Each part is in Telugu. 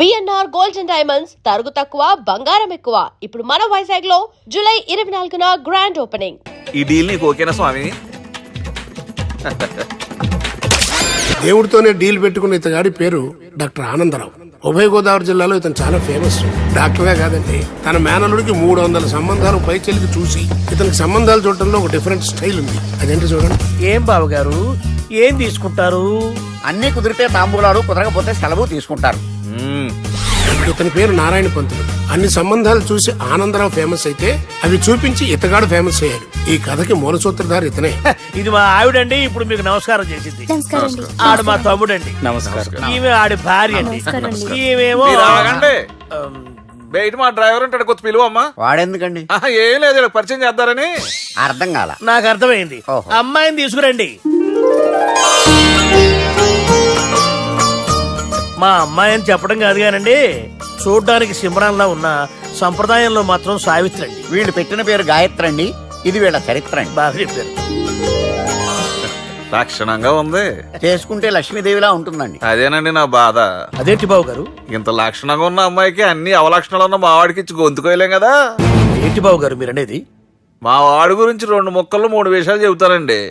బిఎన్ఆర్ గోల్డ్ అండ్ డైమండ్స్ తరుగు తక్కువ బంగారం ఎక్కువ. ఇప్పుడు మన వైజాగ్ లో జూలై 24న గ్రాండ్ ఓపెనింగ్. ఈ డీల్ నీకు ఓకేనా స్వామి? దేవుడితోనే డీల్ పెట్టుకున్న ఇతగాడి పేరు డాక్టర్ ఆనందరావు. ఉభయ గోదావరి జిల్లాలో ఇతను చాలా ఫేమస్. డాక్టర్గా కాదండి, తన మేనలుడికి 300 సంబంధాలు పైచెలికి చూసి ఇతనికి సంబంధాలు చూడటంలో ఒక డిఫరెంట్ స్టైల్ ఉంది. అదేంటి చూడండి. ఏం బావగారు, ఏం తీసుకుంటారు? అన్ని కుదిరితే తాంబూలాలు, కుదరకపోతే సెలవు తీసుకుంటారు. ఇతని పేరు నారాయణ పంతులు. అన్ని సంబంధాలు చూసి ఆనందరావు ఫేమస్ అయితే అవి చూపించి ఇతగాడు ఫేమస్ అయ్యాడు. ఈ కథకి మూల సూత్రధారి ఇతనే. ఇది మా ఆవిడండి, ఇప్పుడు మీకు నమస్కారం చేసింది. ఆడు మా తమ్ముడండి. నమస్కారం. ఈమె ఆడి భార్య అండి. ఈమెమో బయట మా డ్రైవర్ ఉంటాడు, కొత్త పిలువ అమ్మా. వాడెందుకండి? ఏం లేదు, పరిచయం చేద్దారని. అర్థం కాల. నాకు అర్థమైంది. అమ్మాయిని తీసుకురండి. మా అమ్మాయి అని చెప్పడం కాదు కానండి, చూడ్డానికి సింహరాన్లా ఉన్న సంప్రదాయంలో మాత్రం సావిత్రి అండి. వీళ్ళు పెట్టిన పేరు గాయత్రి అండి. ఇది వీళ్ళ చరిత్ర అండి. బాగా చెప్పారు. లక్షణంగా ఉంది. చేసుకుంటే లక్ష్మీదేవిలా ఉంటుందండి. అదేనండి నా బాధ. అదేంటి బాబు గారు? ఇంత లక్షణంగా ఉన్న అమ్మాయికి అన్ని అవలక్షణాలు ఉన్న మా వాడికి ఇచ్చి గొంతుకోయలేం కదా. ఏంటి బాబు గారు మీరు అనేది? మా వాడి గురించి 2 ముక్కల్లో 3 విషయాలు చెబుతానండి.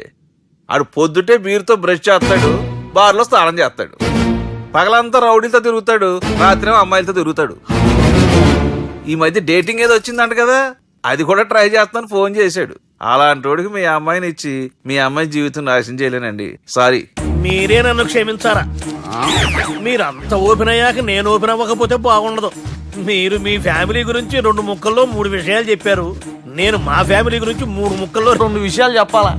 ఆడు పొద్దుటే బీరుతో బ్రష్ చేస్తాడు, బార్లో స్నానం చేస్తాడు, పగలంతా రౌడీలతో తిరుగుతాడు, రాత్రి అమ్మాయిలతో తిరుగుతాడు. ఈ మధ్య డేటింగ్ ఏదో వచ్చిందంట కదా, అది కూడా ట్రై చేస్తాను ఫోన్ చేశాడు. అలాంటి వాడికి మీ అమ్మాయిని ఇచ్చి మీ అమ్మాయి జీవితం నాశనం చేయలేనండి. సారీ. మీరే నన్ను క్షమించారా? మీరంత ఓపెన్ అయ్యాక నేను ఓపెన్ అవ్వకపోతే బాగుండదు. మీరు మీ ఫ్యామిలీ గురించి 2 ముక్కల్లో 3 విషయాలు చెప్పారు. నేను మా ఫ్యామిలీ గురించి 3 ముక్కల్లో 2 విషయాలు చెప్పాలా?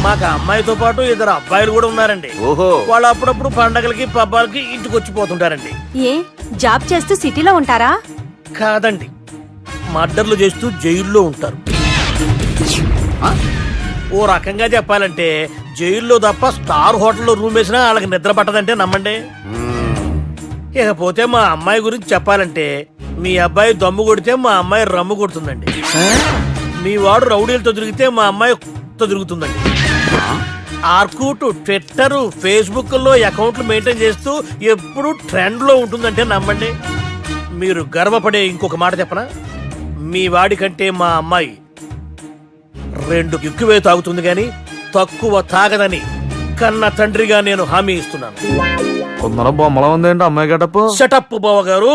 మాకు అమ్మాయితో పాటు 2 అబ్బాయిలు కూడా ఉన్నారండి. ఓహో. వాళ్ళు అప్పుడప్పుడు పండగలకి పబ్బాలకి ఇంటికి వచ్చిపోతుంటారండి. ఏ జాబ్ చేస్తూ సిటీలో ఉంటారా? కాదండి, మర్డర్లు చేస్తూ జైల్లో ఉంటారు. ఓ రకంగా చెప్పాలంటే జైల్లో తప్ప స్టార్ హోటల్లో రూమ్ వేసినా వాళ్ళకి నిద్ర పట్టదంటే నమ్మండి. ఇకపోతే మా అమ్మాయి గురించి చెప్పాలంటే మీ అబ్బాయి దమ్ము కొడితే మా అమ్మాయి రమ్ము కొడుతుందండి. మీ వాడు రౌడీలతో తిరిగితే మా అమ్మాయి తిరుగుతుందండి. ఆర్కుట్, ట్విట్టర్, ఫేస్బుక్ లో అకౌంట్లు మెయింటైన్ చేస్తూ ఎప్పుడు ట్రెండ్ లో ఉంటుందంటే నమ్మండి. మీరు గర్వపడే ఇంకొక మాట చెప్పనా? మీ వాడి కంటే మా అమ్మాయి 2 ఎక్కువే తాగుతుంది గాని తక్కువ తాగదని కన్న తండ్రిగా నేను హామీ ఇస్తున్నాను. కొందర బొమ్మలా ఉందేంటి అమ్మాయి గడప? షటప్ బావ గారు.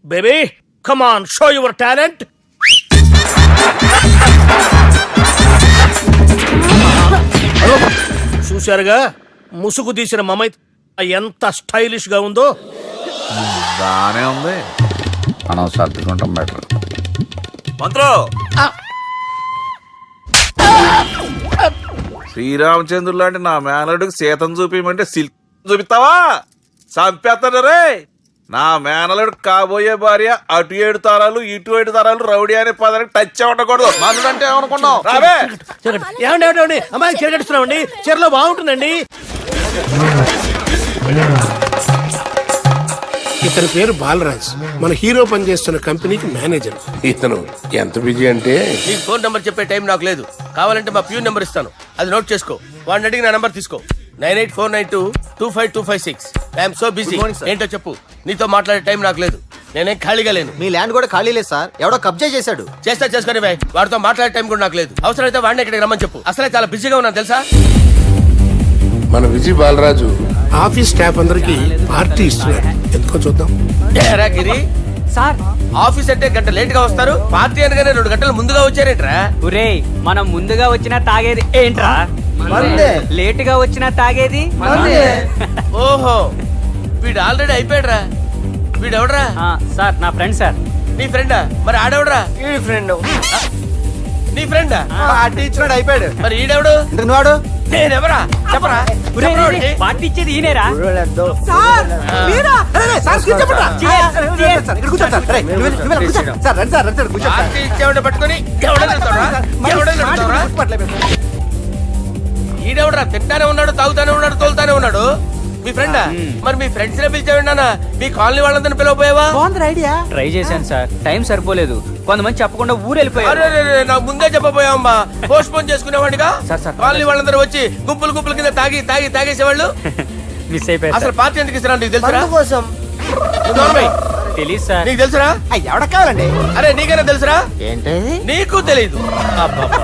Baby come on, show your talent. చూశారుగా ముసుగు తీసిన మమై ఎంత స్టైలిష్ గా ఉందో. బానే ఉంది. మనం సర్దుకుంటాం బెటర్. మంత్రో, శ్రీరామచంద్రుడు లాంటి నా మేనలుడికి సీతను చూపించమంటే సిల్క్ చూపిస్తావా? చంపేస్తాడు రే. నా మేనలుడు కాబోయే భార్య అటు 7 తరాలు ఇటు 7 తరాలు రౌడీ అనే పదానికి టచ్ ఉండకూడదు. మనుడు అంటే ఏమనుకున్నావు? రావే. ఏమండి అమ్మాయి చీరగట్టుస్తున్నామండి, చీరలో బాగుంటుందండి. ఇతని పేరు బాలరాజ్. మన హీరో పనిచేస్తున్న కంపెనీకి మేనేజర్. ఇతను ఎంత బిజీ అంటే నీకు ఫోన్ నంబర్ చెప్పే టైం నాకు లేదు. కావాలంటే మా ప్యూన్ నెంబర్ ఇస్తాను, అది నోట్ చేసుకో. వాడిని అడిగి నా నంబర్ తీసుకో. 9849225256. I'm so busy. ఏంటో చెప్పు. నీతో మాట్లాడే టైం నాకు లేదు, నేనేం ఖాళీగా లేను. మీ ల్యాండ్ కూడా ఖాళీ లేదు సార్, ఎవడో కబ్జా చేశాడు. చేస్తా చేసుకుని బాయ్, వాడితో మాట్లాడే టైం కూడా నాకు లేదు. అవసరమైతే వాడిని ఇక్కడికి రమ్మని చెప్పు. అసలే చాలా బిజీగా ఉన్నాను తెలుసా. మన విజయ్ బాలరాజు ఆఫీస్ స్టాఫ్ అందరికి పార్టీ ఇస్తున్నాడు. ఎందుకో చూద్దాం. గిరి సార్, ఆఫీస్ అంటే గంట లేట్ గా వస్తారు, పార్టీ అనగానే 2 గంటలు ముందుగా వచ్చారేంట్రా? ఒరే, మనం ముందుగా వచ్చినా తాగేది ఏంట్రా? లేట్ గా వచ్చినా తాగేది. ఓహో, వీడు ఆల్రెడీ అయిపోయాడ్రా. వీడెవడరా? సార్ నా ఫ్రెండ్ సార్. నీ ఫ్రెండా? మరి ఆడెవడరా? ఈ ఫ్రెండ్. నీ ఫ్రెండా? పార్టీ ఇచ్చినాడు అయిపోయాడు. మరి ఈడెవడు? వాడు నేనెవరా చెప్పరా? పార్టీ ఇచ్చేది ఈనేరా? పార్టీ ఇచ్చేవాడిని పట్టుకొని ఈడెవడరా? తింటానే ఉన్నాడు, తాగుతానే ఉన్నాడు, తోలుతానే ఉన్నాడు. మీ ఫ్రెండా? మరి మీ ఫ్రెండ్స్ నే పిలిచావిన్నా? మీ కాలనీ వాళ్ళందరినీ పిలవపోయావా? ట్రై చేశాను సార్, టైం సరిపోలేదు. కొంతమంది చెప్పకుండా ఊరు వెళ్ళిపోయారు. నాకు ముందే చెప్పబోయావమ్మా, పోస్ట్ పోన్ చేసుకునేవాడిగా. కాలనీ వాళ్ళందరూ వచ్చి గుంపులు గుంపుల కింద తాగేసేవాళ్ళు. మిస్ అయిపోయారు. అసలు పార్టీ ఎందుకు ఇస్తున్నా నీకు తెలుసా? తెలీదు సార్. నీకు తెలుసురా? ఎవడ కావాలండి? అరే నీకైనా తెలుసురా? ఏంటి? నీకు తెలీదు. అబ్బబ్బా.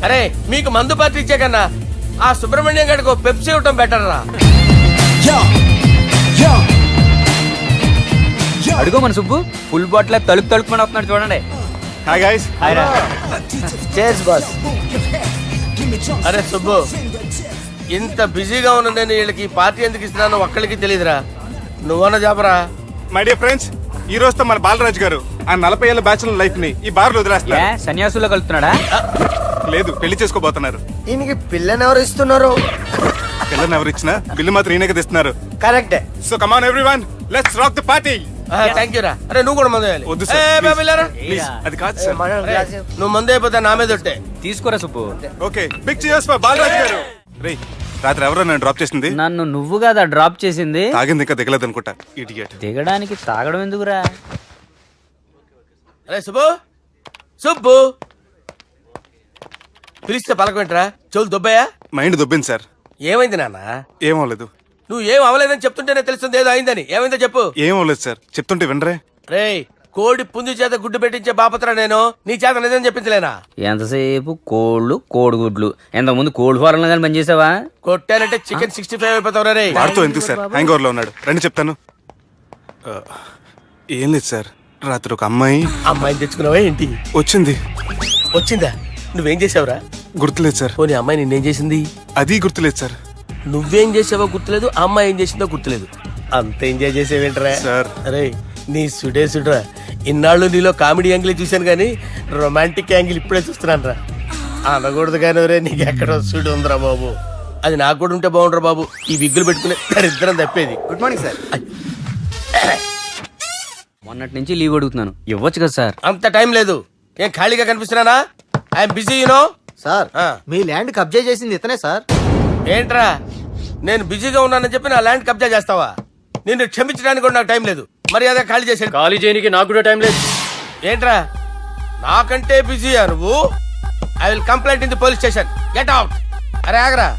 అరే మీకు మందు పార్టీ ఇచ్చే కన్నా ఆ సుబ్రహ్మణ్యం గారికి పెప్సీ ఇవ్వటం బెటర్ రా. అడుగో మన సుబ్బు ఫుల్ బాటిల్ తలుపుమని వస్తున్నాడు చూడండి. Hi guys. Chairs boss. అరే సుబ్బు, ఇంత బిజీగా ఉన్న నేను వీళ్ళకి ఈ పార్టీ ఎందుకు ఇస్తున్నానో ఒక్కడికి తెలియదురా. నువ్వన్న జాబరా? మై డియర్ ఫ్రెండ్స్, ఈ రోజుతో మన బాలరాజు గారు ఆ 40 ఏళ్ల బ్యాచులర్ లైఫ్ ని ఈ బార్ లో ఏ వదిలేస్తున్నారు. సన్యాసుల్లో కలుపుతున్నాడా? లేదు, పెళ్లి చేసుకోబోతున్నారు. ఈయనకి పిల్లని ఎవరు ఇస్తున్నారు? పిల్లని ఎవరు ఇచ్చినా బిల్లు మాత్రం ఈయనకే తెస్తున్నారు. కరెక్టే. So come on everyone, let's rock the party. Thank you రా. అరే నువ్వు కూడా మందు వేయాలి. వద్దు సార్, ఏ, బాబు, వెళ్ళారా? ప్లీజ్. అది కాదు సార్. నువ్వు మందు అయిపోతే నా మీద ఒట్టే. తీసుకోరా Subbu. Okay, big cheers for Balaraju గారు. రే, రాత్రి ఎవరో నన్ను డ్రాప్ చేసింది? నన్ను నువ్వు కదా డ్రాప్ చేసింది. తాగింది ఇంకా దిగలేదు అనుకుంటా. ఇడియట్. దిగడానికి తాగడం ఎందుకురా? అరే సుబ్బు, సుబ్బు పిలిస్తే పలకమేంట్రా? చెవులు దొబ్బయా? Mind దొబ్బింది sir. ఏమైంది నాన్న? ఏమవలేదు. నువ్వు ఏం అవలేదని చెప్తుంటేనే తెలుస్తుంది ఏదో అయిందని. ఏమైందో చెప్పు. ఏమవలేదు సార్, చెప్తుంటే వినరే. రేయ్, కోడి పుంజు చేత గుడ్డు పెట్టించే బాపత్ర నేను. నీ చేత నిజం చెప్పించలేనా? ఎంతసేపు కోళ్ళు కోడిగుడ్లు. ఎంతకుముందు కోడి ఫారంలో కానీ పనిచేసావా? కొట్టానంటే చికెన్ 65 అయిపోతావు రే. వాడుతూ ఎందుకు సార్, హ్యాంగ్ ఓవర్ లో ఉన్నాడు. రండి చెప్తాను. ఏం లేదు సార్, రాత్రి ఒక అమ్మాయి అమ్మాయిని తెచ్చుకున్నావా ఏంటి? వచ్చింది. వచ్చిందా? నువ్వేం చేసావురా? గుర్తులేదు సార్. పోనీ అమ్మాయి నిన్నేం చేసింది? అది గుర్తులేదు సార్. నువ్వేం చేసావో గుర్తులేదు, ఆ అమ్మాయి ఏం చేసిందో గుర్తులేదు. అంత ఎంజాయ్ చేసేవేంట్రా సార్. అరే నీ సుడే సుడ్రా. ఇన్నాళ్ళు నీలో కామెడీ యాంగిల్ చూశాను కానీ రొమాంటిక్ యాంగిల్ ఇప్పుడే చూస్తున్నాను రా. అనకూడదు కానీ రే, నీకు ఎక్కడో సుడు ఉందిరా బాబు. అది నాకు కూడా ఉంటే బాగుండ్రా బాబు. ఈ విగ్గులు పెట్టుకునే దరిద్రం తప్పేది. Good morning sir. మొన్నటి నుంచి లీవ్ అడుగుతున్నాను, ఇవ్వచ్చు కదా సార్? అంత టైం లేదు. ఏం ఖాళీగా కనిపిస్తున్నానా? I'm busy you know. సార్, మీ ల్యాండ్ కబ్జా చేసింది ఇతనే సార్. ఏంట్రా, నేను బిజీగా ఉన్నానని చెప్పి నా ల్యాండ్ కబ్జా చేస్తావా? నిన్ను క్షమించడానికి కూడా నాకు టైం లేదు. మరి అదే ఖాళీ చేసాడు. ఖాళీ చేయడానికి నాకు కూడా టైం లేదు. ఏంట్రా, నాకంటే బిజీయా నువ్వు? I will complaint in the police station. Get out. అరే ఆగరా,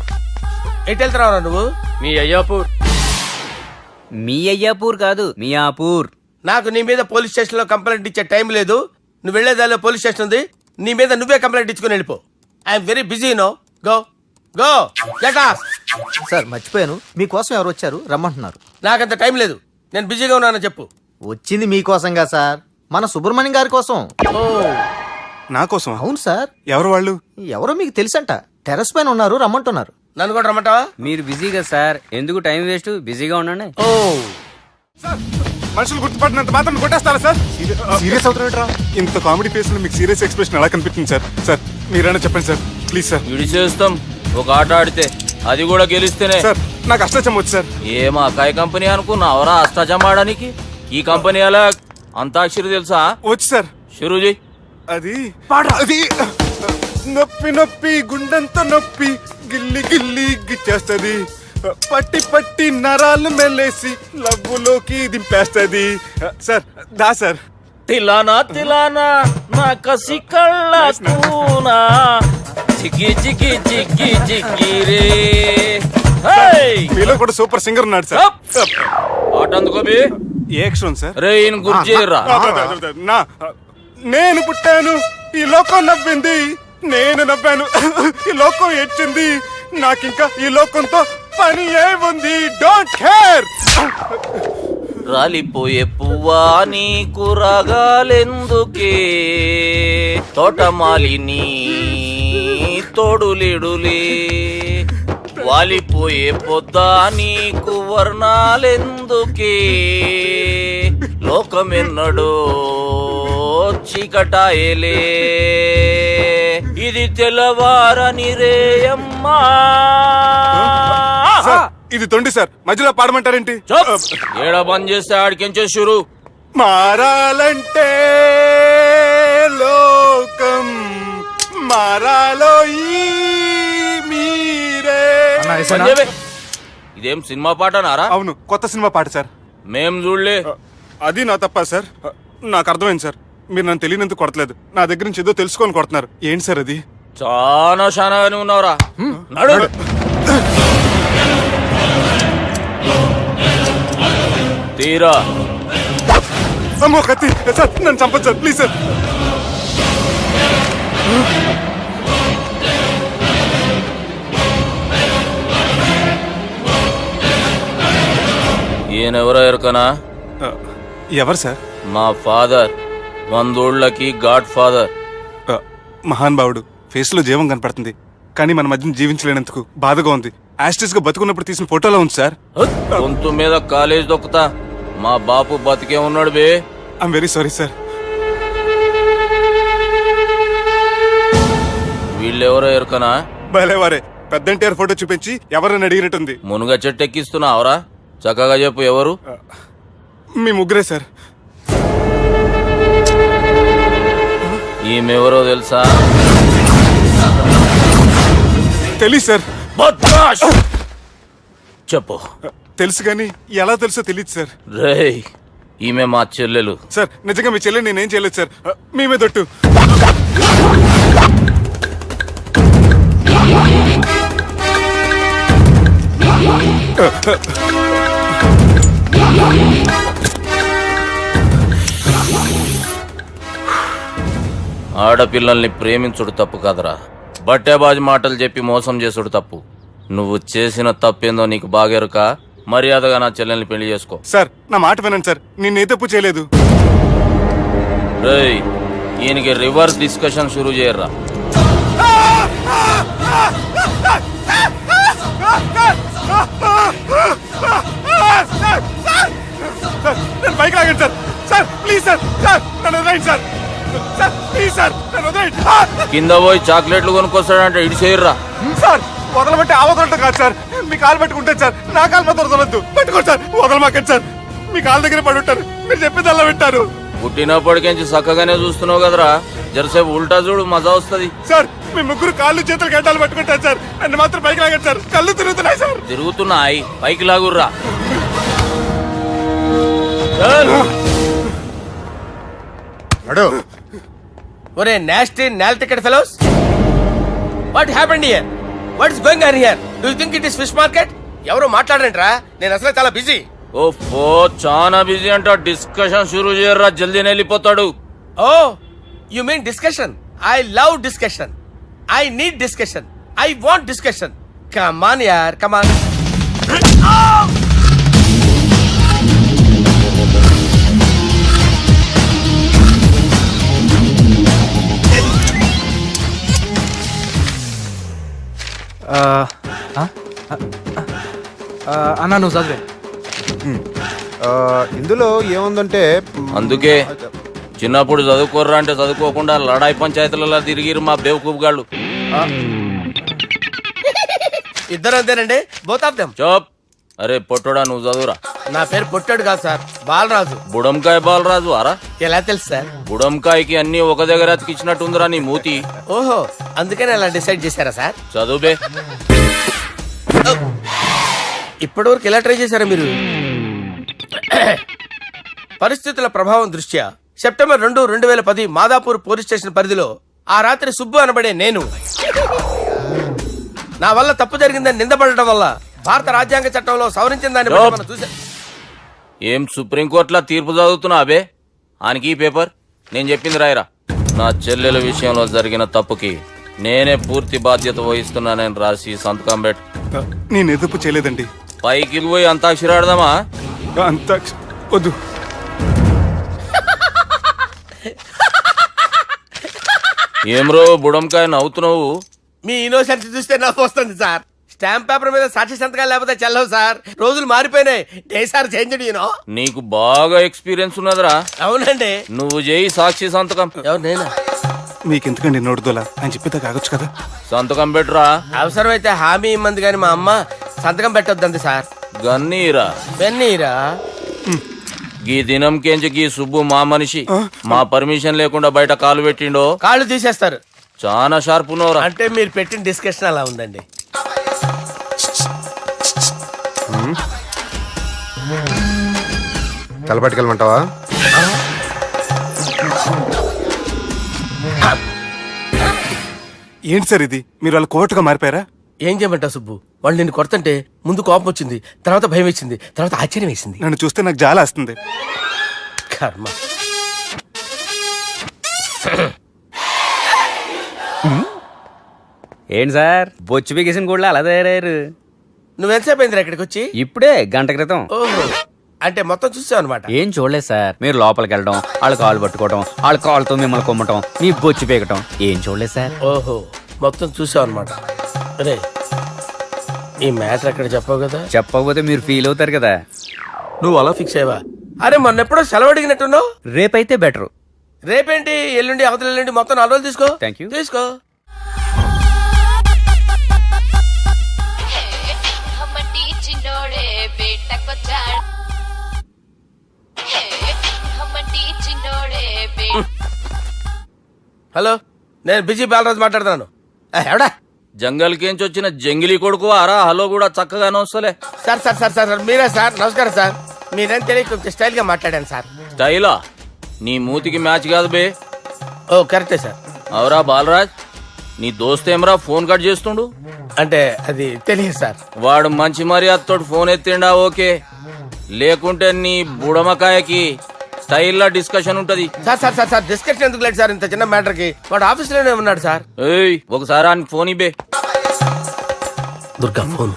ఎటు వెళ్తున్నావురా నువ్వు? మీ అయ్యాపూర్. మీ అయ్యాపూర్ కాదు, మియాపూర్. నాకు నీ మీద పోలీస్ స్టేషన్ లో కంప్లైంట్ ఇచ్చే టైం లేదు. నువ్వు వెళ్లేదాలో పోలీస్ స్టేషన్ ఉంది. నీ మీద నువ్వే కంప్లైంట్ ఇచ్చుకుని వెళ్ళిపో. I'm very busy no. Go go get out. Sir మర్చిపోయాను, మీకోసం ఎవరు వచ్చారు రమ్మంటున్నారు. నాకంత టైం లేదు, నేను బిజీగా ఉన్నానని చెప్పు. వచ్చింది మీకోసంగా సార్, మన సుబ్రహ్మణ్యం గారి కోసం. ఓ, నా కోసం? అవును సార్. ఎవరు వాళ్ళు? ఎవరో మీకు తెలుసంట, టెర్రస్ పైన ఉన్నారు, రమ్మంటున్నారు. నన్ను కూడా రమ్మంటావా? మీరు బిజీగా సార్, ఎందుకు టైం వేస్ట్? బిజీగా ఉండండి. ఓ, సార్, మనుషులు గుర్తుపడినంత మాత్రం కొట్టేస్తారా సార్? సీరియస్ అవుతారా? ఇంత కామెడీ ఫేస్ లో మీకు సీరియస్ ఎక్స్ప్రెషన్ ఎలా కనిపిస్తుంది సార్? సార్ మీరైనా చెప్పండి సార్, ప్లీజ్ సార్. విడి చేస్తాం ఒక ఆట ఆడితే, అది కూడా గెలిస్తేనే. సార్ నాకు అష్టచం వచ్చు సార్. ఏం అకాయ కంపెనీ అనుకున్నావరా అష్టాచం ఆడడానికి? ఈ కంపెనీ అలా అంతాక్షరి తెలుసా? వచ్చు సార్. షురూజీ. అది అది నొప్పి నొప్పి గుండెంతో నొప్పి గిల్లి గిల్లి గిచ్చేస్తుంది, పట్టి పట్టి నరాలు మెల్లేసి లవ్వులోకి దింపేస్తుంది. సార్ దా సార్. తిలానా తిలానా నా కసి కళ్ళ కూనా చిక్కి చిక్కి చిక్కి చిక్కి రే. మీలో కూడా సూపర్ సింగర్ ఉన్నాడు సార్. ఆట అందుకోబి. ఏ అక్షరం సార్? రే ఈయన గుర్తు చేయరా. నా నేను పుట్టాను, ఈ లోకం నవ్వింది, నేను నవ్వాను, ఈ లోకం ఏడ్చింది, నాకింకా ఈ లోకంతో పని ఏముంది? Don't care. రాలిపోయే పువ్వా నీకు రాగాలెందుకే, తోటమాలిని తోడులిడులే, వాలిపోయే పొద్దా నీకు వర్ణాలెందుకే, లోకమెన్నడో చీకటాయలే, ఇది తెల్లవారని రేయమ్మా. సార్, ఇది తొండి సార్, మధ్యలో పాడమంటారేంటి? ఏడ బంద్ చేస్తే ఆడికించే షురు. మారాలంటే లోకం మారాలో ఈ మీరే. ఇదేం సినిమా పాట నారా? అవును, కొత్త సినిమా పాట సార్. మేం చూడలే. అది నా తప్ప సార్. నాకు అర్థమైంది సార్, మీరు నన్ను తెలియనందుకు కొడతలేదు, నా దగ్గర నుంచి ఏదో తెలుసుకొని కొడుతున్నారు. ఏంటి సార్ అది? చాలా శానాగానే ఉన్నావురా. నడు. తీరా అమ్మో కత్తి సార్, నన్ను చంపదు సార్, ప్లీజ్ సార్. ఈయనెవరో ఎరుకనా? ఎవరు సార్? మా ఫాదర్, 100 గాడ్ ఫాదర్. మహాన్ భావుడు. ఫేస్ లో జీవం కనపడుతుంది, కానీ మన మధ్యన జీవించలేనందుకు బాధగా ఉంది. యాస్టిస్ గా బతుకున్నప్పుడు తీసిన ఫోటోలో ఉంది సార్. గొంతు మీద కాలేజ్ దొక్కుతా. మా బాపు బతికే ఉన్నాడు బే. I'm very sorry sir. వీళ్ళెవరో ఎరుకనా? భలేవారే, పెద్ద ఎన్టీఆర్ ఫోటో చూపించి ఎవరని అడిగినట్టుంది. మునుగ చెట్టు ఎక్కిస్తున్నావురా? చక్కగా చెప్పు, ఎవరు? మీ ముగ్గురే సార్. ఈమెవరో తెలుసా? తెలీదు సార్. బద్మాష్! చెప్పు. తెలుసు కానీ ఎలా తెలుసో తెలియదు సార్. రేయ్, ఈమె మా చెల్లెలు. సార్ నిజంగా మీ చెల్లెని నేనేం చేయలేదు సార్. మీ మీద ఒట్టు. ఆడపిల్లల్ని ప్రేమించుడు తప్పు కాదురా, బట్టేబాజు మాటలు చెప్పి మోసం చేసుడు తప్పు. నువ్వు చేసిన తప్పేందో నీకు బాగెరుక. మర్యాదగా నా చెల్లెల్ని పెళ్లి చేసుకో. సార్ నా మాట వినండి సార్, నేనే తప్పు చేయలేదు. రేయ్, ఈయనకి రివర్స్ డిస్కషన్ షురూ చేయర్రా. నేను బైక్ లాగండి sir. Sir please sir, sir నన్ను వదిలేయండి సార్. సార్ ప్లీజ్ సార్, నన్ను వదిలేయండి. కింద పోయి చాక్లెట్లు కొనుక్కొస్తాడంటే ఇటు చేయర్రా. సార్ వదలబట్టి ఆ వదలటం కాదు సార్, మీ కాలు పట్టుకుంటాను సార్. నా కాలు మాత్రం వదలొద్దు, పట్టుకోండి సార్. వదలమాకండి సార్, మీ కాలు దగ్గర పడి ఉంటారు. మీరు చెప్పేది అలా వింటారు. పుట్టినప్పటికేంచి చక్కగానే చూస్తున్నావు కదరా, జరసేపు ఉల్టా చూడు, మజా వస్తుంది. సార్ మీ ముగ్గురు కాళ్ళు చేతులు గడ్డాలు పట్టుకుంటారు సార్, నన్ను మాత్రం బైక్ లాగండి సార్. కళ్ళు తిరుగుతున్నాయి సార్. తిరుగుతున్నాయి, పైకి లాగుర్రా. ఒరే నాస్టీ నాల్ ticket fellows, what happened here? What is going on here? Do you think it is fish market? ఎవరో మాట్లాడంట్రా, నేను అసలే చాలా బిజీ. ఓఫో, చాలా బిజీ అంట. డిస్కషన్ షురూ చేయర్రా, జల్దీ వెళ్ళిపోతాడు. Oh you mean discussion? I love discussion. I need discussion. I want discussion. Come on యార్, కమ్ ఆన్. అన్నా నువ్వు చదివే. ఇందులో ఏముందంటే అందుకే చిన్నప్పుడు చదువుకోర్రా అంటే చదువుకోకుండా లడాయి పంచాయతీలలో తిరిగిరు మా బేవకూపు గాళ్ళు. ఇద్దరు అంతేనండి, బోత్ ఆఫ్ దెమ్. చోప్. అరే పొట్టోడా, నువ్వు చదువురా. నా పేరు పొట్టాడు కాదు సార్, బాలరాజు. బుడంకాయ బాలరాజు అరా? ఎలా తెలుసు సార్? బుడంకాయకి అన్ని ఒక దగ్గర అతికిచ్చినట్టుందిరా నీ మూతి. ఓహో, అందుకని అలా డిసైడ్ చేశారా సార్? చదువుబే. ఇప్పటివరకు ఎలా ట్రై చేశారా మీరు? పరిస్థితుల ప్రభావం దృష్ట్యా సెప్టెంబర్ 2, 2010 మాదాపూర్ పోలీస్ స్టేషన్ పరిధిలో ఆ రాత్రి సుబ్బు అనబడే నేను నా వల్ల తప్పు జరిగిందని నిందపడటం వల్ల భారత రాజ్యాంగ చట్టంలో సవరించిన దాన్ని బట్టి మనం చూసా. ఏం సుప్రీంకోర్టులో తీర్పు చదువుతున్నా అబే? ఆనికి ఈ పేపర్ నేను చెప్పింది రాయరా. నా చెల్లెల విషయంలో జరిగిన తప్పుకి నేనే పూర్తి బాధ్యత వహిస్తున్నానని రాసి సంతకం పెట్టు. నేను ఎదుపు చేయలేదండి. పైకి పోయి అంతాక్షరి ఆడదామా? అంత వద్దు. ఏమ్రో బుడంకాయ నవ్వుతున్నావు? మీ ఇన్నోసెన్స్ చూస్తే నవ్వు వస్తుంది సార్. స్టాంప్ పేపర్ మీద సాక్షి సంతకాలు లేకపోతే చెల్లవు సార్. రోజులు మారిపోయినాయి. Day sir change you know. నీకు బాగా ఎక్స్పీరియన్స్ ఉన్నదిరా. అవునండి. నువ్వు చేయి సాక్షి సంతకం. ఎవరు నేనా? మీకెందుకండి నోడుదోలా, ఆయన చెప్పేదా కాగొచ్చు కదా. సంతకం పెట్టురా. అవసరమైతే హామీ ఇమ్మంది కానీ మా అమ్మ సంతకం పెట్టొద్దంది సార్. గన్నీరా పెన్నీరా? గీ దినం కేంచి గీ సుబ్బు మా మనిషి. మా పర్మిషన్ లేకుండా బయట కాలు పెట్టిండో కాళ్ళు తీసేస్తారు. చాలా షార్ప్ ఉన్నవరా. అంటే మీరు పెట్టిన డిస్కషన్ అలా ఉందండి. తలపట్టుకెళ్ళమంటావా? ఏంటి సార్ ఇది, మీరు వాళ్ళ కోర్టుగా మారిపోయారా? ఏం చేయమంటావు సుబ్బు? వాళ్ళు నిన్ను కొడుతుంటే ముందు కోపం వచ్చింది, తర్వాత భయం వేసింది, తర్వాత ఆశ్చర్యం వేసింది. నన్ను చూస్తే నాకు జాలా వస్తుంది. కర్మ. ఏంటి సార్ బొచ్చు బిగేసిన కూడా అలా తయారయ్యారు? నువ్వెంతసేపు అయిందిరా ఇక్కడికి వచ్చి? ఇప్పుడే గంట క్రితం. ఓహో, అంటే మొత్తం చూసావు అనమాట. ఏం చూడలేదు సార్. మీరు లోపలికి వెళ్ళడం, వాళ్ళ కాలు పట్టుకోవడం, వాళ్ళ కాలుతో మిమ్మల్ని కొమ్మటం, మీ బొచ్చు పీకటం ఏం చూడలేదు సార్. ఓహో, మొత్తం చూసావు అనమాట. అరే, ఈ మ్యాటర్ అక్కడ చెప్పావు కదా. చెప్పకపోతే మీరు ఫీల్ అవుతారు కదా. నువ్వు అలా ఫిక్స్ అయ్యవా? అరే, మొన్నెప్పుడో సెలవు అడిగినట్టున్నావు. రేపైతే బెటర్. రేపేంటి, ఎల్లుండి, అవతల ఎల్లుండి, మొత్తం 4 రోజులు తీసుకో. Thank you. తీసుకో. హలో, నేను బిజీ బాలరాజు మాట్లాడుతున్నాను. ఎవడా? జంగల్కేంచి వచ్చిన జంగిలీ కొడుకు ఆరా హలో కూడా చక్కగానే వస్తలే. సార్ సార్ సార్ సార్ మీరే సార్? నమస్కారం సార్. మీరేం తెలియక కొంచెం స్టైల్ గా మాట్లాడాను సార్. స్టైలా? నీ మూతికి మ్యాచ్ కాదు బే. ఓ కరెక్టే సార్. అవరా బాలరాజ్, నీ దోస్తేమరా ఫోన్ కట్ చేస్తుండు? అంటే అది తెలియదు సార్. వాడు మంచి మర్యాదతో ఫోన్ ఎత్తిండా ఓకే, లేకుంటే నీ బుడమకాయకి స్టైల్లా డిస్కషన్ ఉంటది. Sir sir sir sir discussion ఎందుకు లేదు సార్? ఇంత చిన్న మ్యాటర్ కి వాడు ఆఫీస్ లోనే ఉన్నాడు సార్. ఏయ్, ఒకసారి ఆయన ఫోన్ ఇబ్బే. దుర్గా ఫోన్.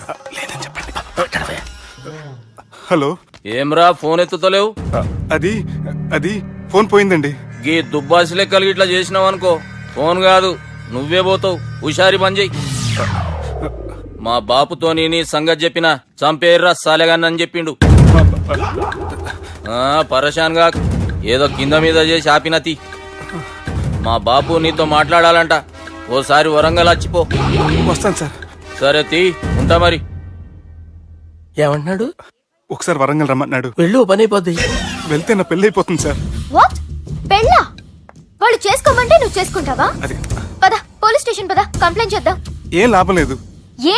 హలో, ఏమ్రా ఫోన్ ఎత్తుతలేవు? అది అది ఫోన్ పోయిందండి. గీ దుబ్బాసి లెక్కలు ఇట్లా చేసినావు అనుకో, ఫోన్ కాదు నువ్వే పోతావు. హుషారి పని చెయ్యి. మా బాపుతో నీ సంగతి చెప్పిన చంపేర్రా సాలెగాన్ని అని చెప్పిండు. పరేషాన్ గా ఏదో కింద మీద చేసి ఆపినతి. మా బాపు నీతో మాట్లాడాలంట. ఓసారి వరంగల్ వచ్చిపో. వస్తాను సార్. సరే తీ, ఉంటా మరి. ఏమంటున్నాడు? ఒకసారి వరంగల్ రమ్మన్నాడు. వెళ్ళు, పని అయిపోద్ది. వెళ్తే నా పెళ్లి అయిపోతుంది సార్. వాట్? పెళ్ళా? వాళ్ళు చేసుకోమంటే నువ్వు చేసుకుంటావా? అది పద, పోలీస్ స్టేషన్ పద, కంప్లైంట్ చేద్దాం. ఏం లాభం లేదు. ఏ?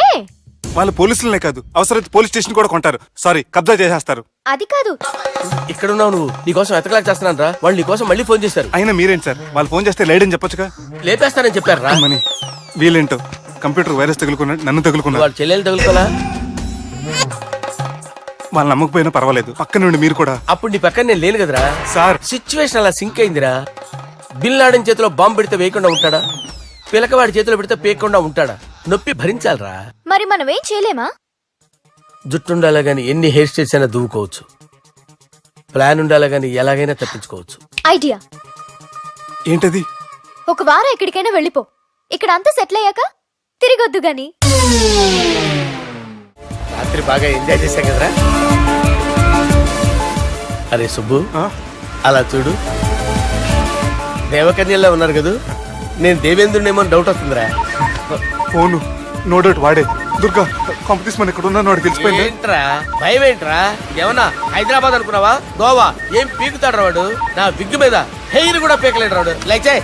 వాళ్ళు పోలీసులనే కాదు, అవసరమైతే పోలీస్ స్టేషన్ కూడా కొంటారు. సారీ, కబ్జా చేసేస్తారు. అది కాదు. ఇక్కడ ఉన్నావు నువ్వు, నీకోసం ఎతకలేక చేస్తున్నాను రా. వాళ్ళు నీకోసం మళ్ళీ ఫోన్ చేశారు. అయినా మీరేంటి సార్, వాళ్ళు ఫోన్ చేస్తే లేడని చెప్పొచ్చుగా. లేపేస్తానని చెప్పారు రా. మని వీళ్ళేంటో కంప్యూటర్ వైరస్ తగులుకున్నాడు, నన్ను తగులుకున్నాడు. వాళ్ళ చెల్లెలు తగులుకోలా? వాళ్ళు నమ్మకపోయినా పర్వాలేదు, పక్క నుండి మీరు కూడా. అప్పుడు నీ పక్కన నేను లేను కదరా సార్. సిచ్యువేషన్ అలా సింక్ అయిందిరా. బిల్ లాడన్ చేతిలో బాంబు పెడితే వేయకుండా ఉంటాడా? పిలకవాడి చేతిలో పెడితే పేయకుండా ఉంటాడా? నొప్పి భరించాలరా. మరి మనం ఏం చేయలేమా? జుట్టుండాలా గాని ఎన్ని హెయిర్ స్టైల్స్ అయినా దువ్వుకోవచ్చు. ప్లాన్ ఉండాలా గాని ఎలాగైనా తప్పించుకోవచ్చు. ఐడియా ఏంటది? ఒక వారం ఎక్కడికైనా వెళ్ళిపో. ఇక్కడ అంతా సెటిల్ అయ్యాక తిరిగొద్దు గాని. రాత్రి బాగా ఎంజాయ్ చేశాం కదరా. అరే సుబ్బు, అలా చూడు, దేవకన్యలా ఉన్నారు కదూ. నేను దేవేంద్రునేమో డౌట్ వస్తుందిరా. ఫోను నో డౌట్ వాడే. దుర్గా కాంపిటీషన్ మన ఇక్కడ ఉన్నాను, వాడు తెలిసిపోయింది. ఏంట్రా భయం ఏంట్రా? ఏమన్నా హైదరాబాద్ అనుకున్నావా? గోవా ఏం పీకుతాడు వాడు. నా విగ్గు మీద హెయిర్ కూడా పీకలేడు రాడు. లైక్ చేయి.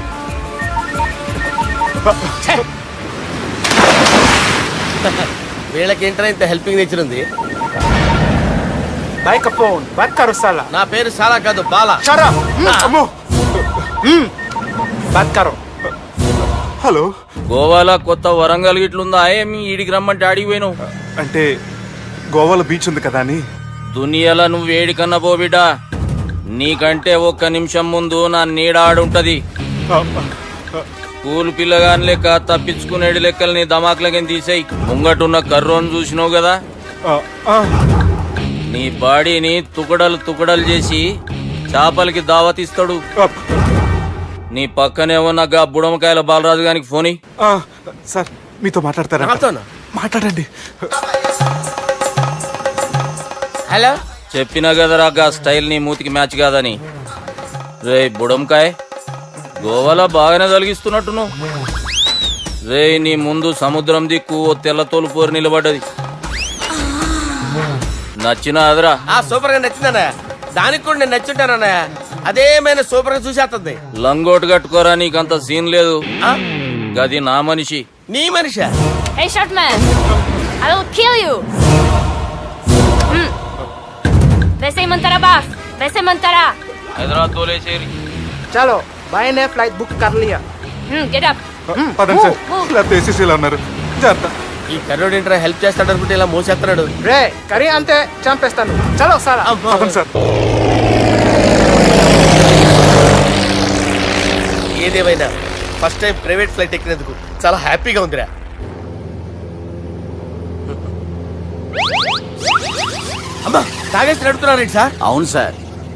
వీళ్ళకేంట్రా ఇంత హెల్పింగ్ నేచర్ ఉంది. నా పేరు సాలా కాదు, బాలా. అమ్మో. హలో, గోవాలో కొత్త వరంగల్ గిట్లుందా? ఏమి ఈడికి రమ్మంటే ఆడికి పోయినావు? అంటే గోవాలో బీచ్ ఉంది కదా అని. దునియాలో నువ్వు వేడికన్నా పో బిడ్డ. నీకంటే ఒక్క నిమిషం ముందు నా నీడ ఆడుంటది. స్కూల్ పిల్లగాని లెక్క తప్పించుకునేడు లెక్కలు నీ దమాకులకి తీసేయి. ముంగటున్న కర్రోను చూసినావు కదా, నీ బాడీని తుకడలు తుకడలు చేసి చేపలకి దావతిస్తాడు. నీ పక్కనే ఉన్న గా బుడమకాయల బాలరాజు గారికి ఫోని. సార్ మీతో మాట్లాడతారా? మాట్లాడండి. హలో, చెప్పినా కదరా గా స్టైల్ నీ మూతికి మ్యాచ్ కాదని. రే బుడంకాయ్, గోవాలో బాగానే తొలగిస్తున్నట్టు నువ్వు. రే నీ ముందు సముద్రం దిక్కు ఓ తెల్ల తోలుపోరు నిలబడ్డది. నచ్చినా అదరా? సూపర్ గా నచ్చిందన్నా. దానికి కూడా నేను నచ్చుంటానన్నా. అదేమైనా సూపర్ గా చూసేస్తుంది. లంగోటు కట్టుకోరా, నీకంత సీన్ లేదు. గది నా మనిషి. నీ మనిషా? Hey short man, I will kill you. వేసేయమంటారా బాస్? వేసేయమంటారా? హైదరాబాద్ తోలేసేరి. చలో బాయ్ ఫ్లైట్ బుక్ కర్ లియా. Get up. పదండి సార్, లేకపోతే ఏసీసీలో ఉన్నారు. జాగ్రత్త. ఈ కర్రోడు ఏంట్రా హెల్ప్ చేస్తాడు అనుకుంటే ఇలా మోసేస్తున్నాడు. రే కరీ అంతే చంపేస్తాను. చలో సార్. పదండి సార్. ఏదేమైనా ఫస్ట్ టైం ప్రైవేట్ ఫ్లైట్ ఎక్కినందుకు చాలా హ్యాపీగా ఉందిరా. అమ్మా తాగేసి నడుపుతున్నారండి సార్. అవును సార్,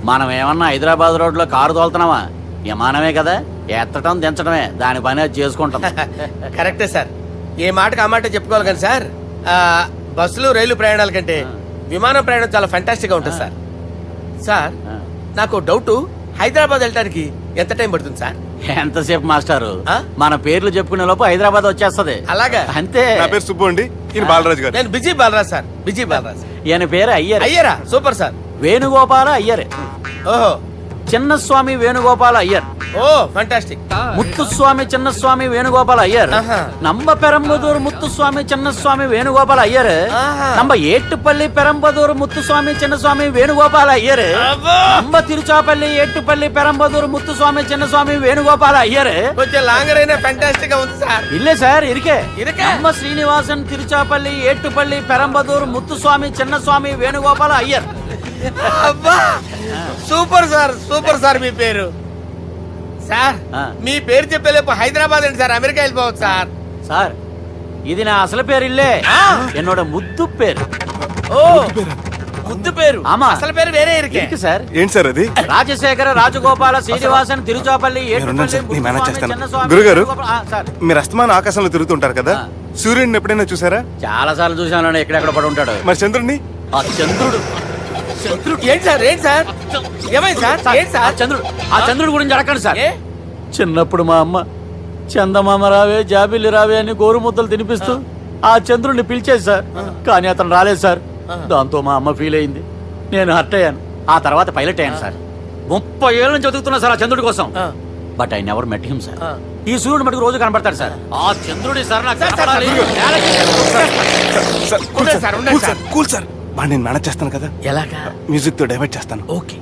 మనం ఏమన్నా హైదరాబాద్ రోడ్ లో కారు తోలుతున్నామా? విమానమే కదా, ఎత్తటం దించడమే దాని పని అది చేసుకుంటాం. కరెక్టే సార్, ఏ మాటకు ఆ మాట చెప్పుకోవాలి కానీ సార్, బస్సులు రైలు ప్రయాణాల కంటే విమానం ప్రయాణం చాలా ఫెంటాస్టిక్ గా ఉంటుంది సార్. సార్ నాకు డౌట్, హైదరాబాద్ వెళ్ళడానికి ఎంత టైం పడుతుంది సార్? ఎంతసేపు మాస్టారు, మన పేర్లు చెప్పుకునే లోపు హైదరాబాద్ వచ్చేస్తది. అలాగా? అంతే. నా పేరు సుబ్బు అండి, ఈయన బాలరాజు గారు. నేను busy Balaraj sir, busy Balaraj. ఈయన పేరు అయ్యర్. అయ్యరా, సూపర్ సార్. వేణుగోపాల అయ్యర్. ఓహో, చిన్నస్వామి వేణుగోపాల అయ్యర్. Oh fantastic. ముత్తుస్వామి చిన్నస్వామి వేణుగోపాల అయ్యర్. నంబ పెరంబదూరు ముత్తుస్వామి చిన్నస్వామి వేణుగోపాల అయ్యర్. నంబ ఏట్టుపల్లి పెరంబదూరు ముత్తుస్వామి చిన్నస్వామి వేణుగోపాల అయ్యర్. నంబ తిరుచాపల్లి ఏట్టుపల్లి పెరంబదూరు ముత్తుస్వామి చిన్నస్వామి వేణుగోపాల అయ్యర్. కొంచెం లాంగర్ అయినా ఫెంటాస్టిక్ గా ఉంది సార్. ఇల్లే సార్, ఇరికే. ఇరికే. నంబ శ్రీనివాసన్ తిరుచాపల్లి ఏట్టుపల్లి పెరంబదూరు ముత్తుస్వామి చిన్నస్వామి వేణుగోపాల అయ్యర్. అబ్బా సూపర్ సార్, సూపర్ సార్. మీ పేరు సార్, మీ పేరు చెప్పేలేపు హైదరాబాద్ అండి సార్, అమెరికా వెళ్ళిపోవచ్చు సార్. సార్ ఇది నా అసలు పేరు ఇల్లే, ఎన్నోడ ముద్దు పేరు. ఓ ముద్దు పేరు. ఆమా, అసలు పేరు వేరే ఇరికే సార్. ఏంటి సార్ అది? రాజశేఖర రాజగోపాల శ్రీనివాసన్ తిరుచాపల్లి గురుగారు, మీరు అస్తమాన ఆకాశంలో తిరుగుతుంటారు కదా, సూర్యుడిని ఎప్పుడైనా చూసారా? చాలా సార్లు చూసాను, ఎక్కడెక్కడ పడి ఉంటాడు. మరి చంద్రుడిని? ఆ చంద్రుడు. ఏంటి సార్, ఏంటి సార్, ఏమైంది సార్? ఏంటి సార్? ఆ చంద్రుడు గురించి అడగండి సార్. చిన్నప్పుడు మా అమ్మ చందమామ రావే జాబిల్లి రావే అని గోరు ముద్దలు తినిపిస్తూ ఆ చంద్రుడిని పిలిచేది సార్, కానీ అతను రాలేదు సార్. దాంతో మా అమ్మ ఫీల్ అయింది, నేను హర్ట్ అయ్యాను. ఆ తర్వాత పైలట్ అయ్యాను సార్. 30 ఏళ్ళ నుంచి చదువుతున్నా సార్ ఆ చంద్రుడి కోసం. But I never met him sir. ఈ సూర్యుడు మటుకు రోజు కనబడతాడు సార్. ఆ చంద్రుడి సార్ నాకు కనపడాలి. కూల్ సార్, బాగా నేను మేనేజ్ చేస్తాను కదా. ఎలాగా? మ్యూజిక్ తో డైవర్ట్ చేస్తాను. ఓకే.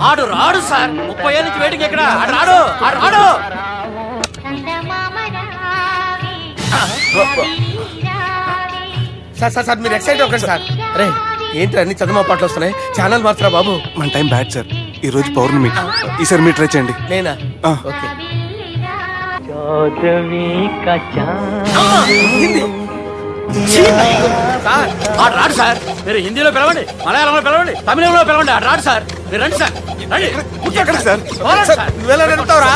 ఆడు రాడు సార్, 30 ఏళ్ళ నుంచి వేటికి ఎక్కడ ఆడు రాడు, ఆడు రాడు. సార్ సార్ సార్ మీరు ఎక్సైట్ అవ్వకండి సార్. రే ఏంటి అన్ని చదువు పాటలు వస్తున్నాయి, ఛానల్ మార్చరా బాబు. మన టైం బ్యాడ్ సార్, ఈ రోజు పౌర్ణమి, ఈసారి మీరు ట్రై చేయండి. నేనా? ఓకే. సార్ ఆడు రాడు సార్, మీరు హిందీలో పిలవండి, మలయాళంలో పిలవండి, తమిళంలో పిలవండి, ఆడు రాడు సార్. మీరు రండి సార్, రండి. ఎక్కడ సార్? నువ్వెలా నడుపుతావురా?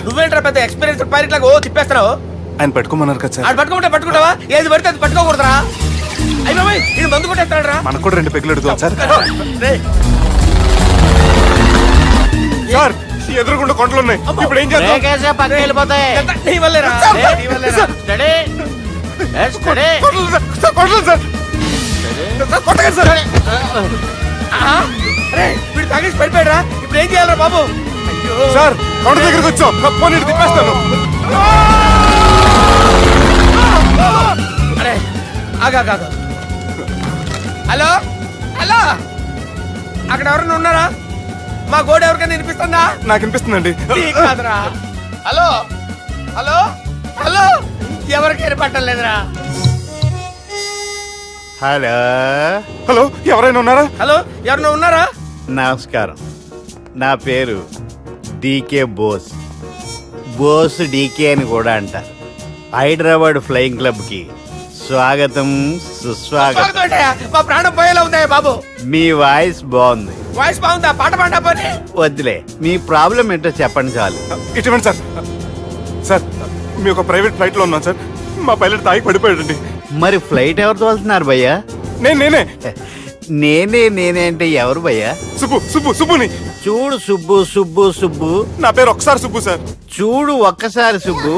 నువ్వేంట్రా పెద్ద ఎక్స్పీరియన్స్ పైరెట్ లాగా ఓ తిప్పేస్తున్నావు? ఆయన పెట్టుకోమన్నారు కదా సార్. ఆడు పట్టుకుంటే పట్టుకుంటావా? ఏది పడితే అది పట్టుకోకూడదురా. అయ్యి బాబాయ్, ఇది మందు కొట్టేస్తాడు రా. మనకు కూడా 2 పెగ్గులు అడుగుతాం సార్. సార్ ఎదురుకుండా కొండలు ఉన్నాయి, ఇప్పుడు ఏం చేద్దాం? పక్కకి వెళ్ళిపోతాయి. నీ వల్లేరా, నీ వల్లేరా. కొండలు సార్, కొట్టగా సార్. వీడు తాగేసి పడిపోయాడు రా, ఇప్పుడు ఏం చేయాలరా బాబు? సార్ కొండ దగ్గరికి వచ్చాం, పోనీ తిప్పేస్తాను. అరే ఆగా. హలో హలో, అక్కడ ఎవరైనా ఉన్నారా? మా గోడ ఎవరికైనా వినిపిస్తుందా? నాకు వినిపిస్తుందండి. కాదురా. హలో హలో హలో, ఎవరికి ఏర్పట్టలేదురా. హలో హలో, ఎవరైనా ఉన్నారా? హలో ఎవరైనా ఉన్నారా? నమస్కారం, నా పేరు డీకే బోస్. బోస్ డీకే అని కూడా అంటారు. హైదరాబాద్ ఫ్లయింగ్ క్లబ్ కి స్వాగతం సుస్వాగతం. మా ప్రాణం పోయేలా ఉందా బాబు? మీ వాయిస్ బాగుంది. వాయిస్ బాగుందా? పాట పాడా పోనీ. వద్దులే, మీ ప్రాబ్లం ఏంటో చెప్పండి చాలు. ఇటువంటి సార్, సార్ మీ ఒక ప్రైవేట్ ఫ్లైట్ లో ఉన్నాం సార్, మా పైలట్ తాగి పడిపోయాడండి. మరి ఫ్లైట్ ఎవరు తోలుతున్నారు భయ్యా? నేనే నేనే అంటే ఎవరు భయ్యా? సుబ్బుని. చూడు సుబ్బు, నా పేరు ఒకసారి సుబ్బు సార్. చూడు ఒక్కసారి సుబ్బు,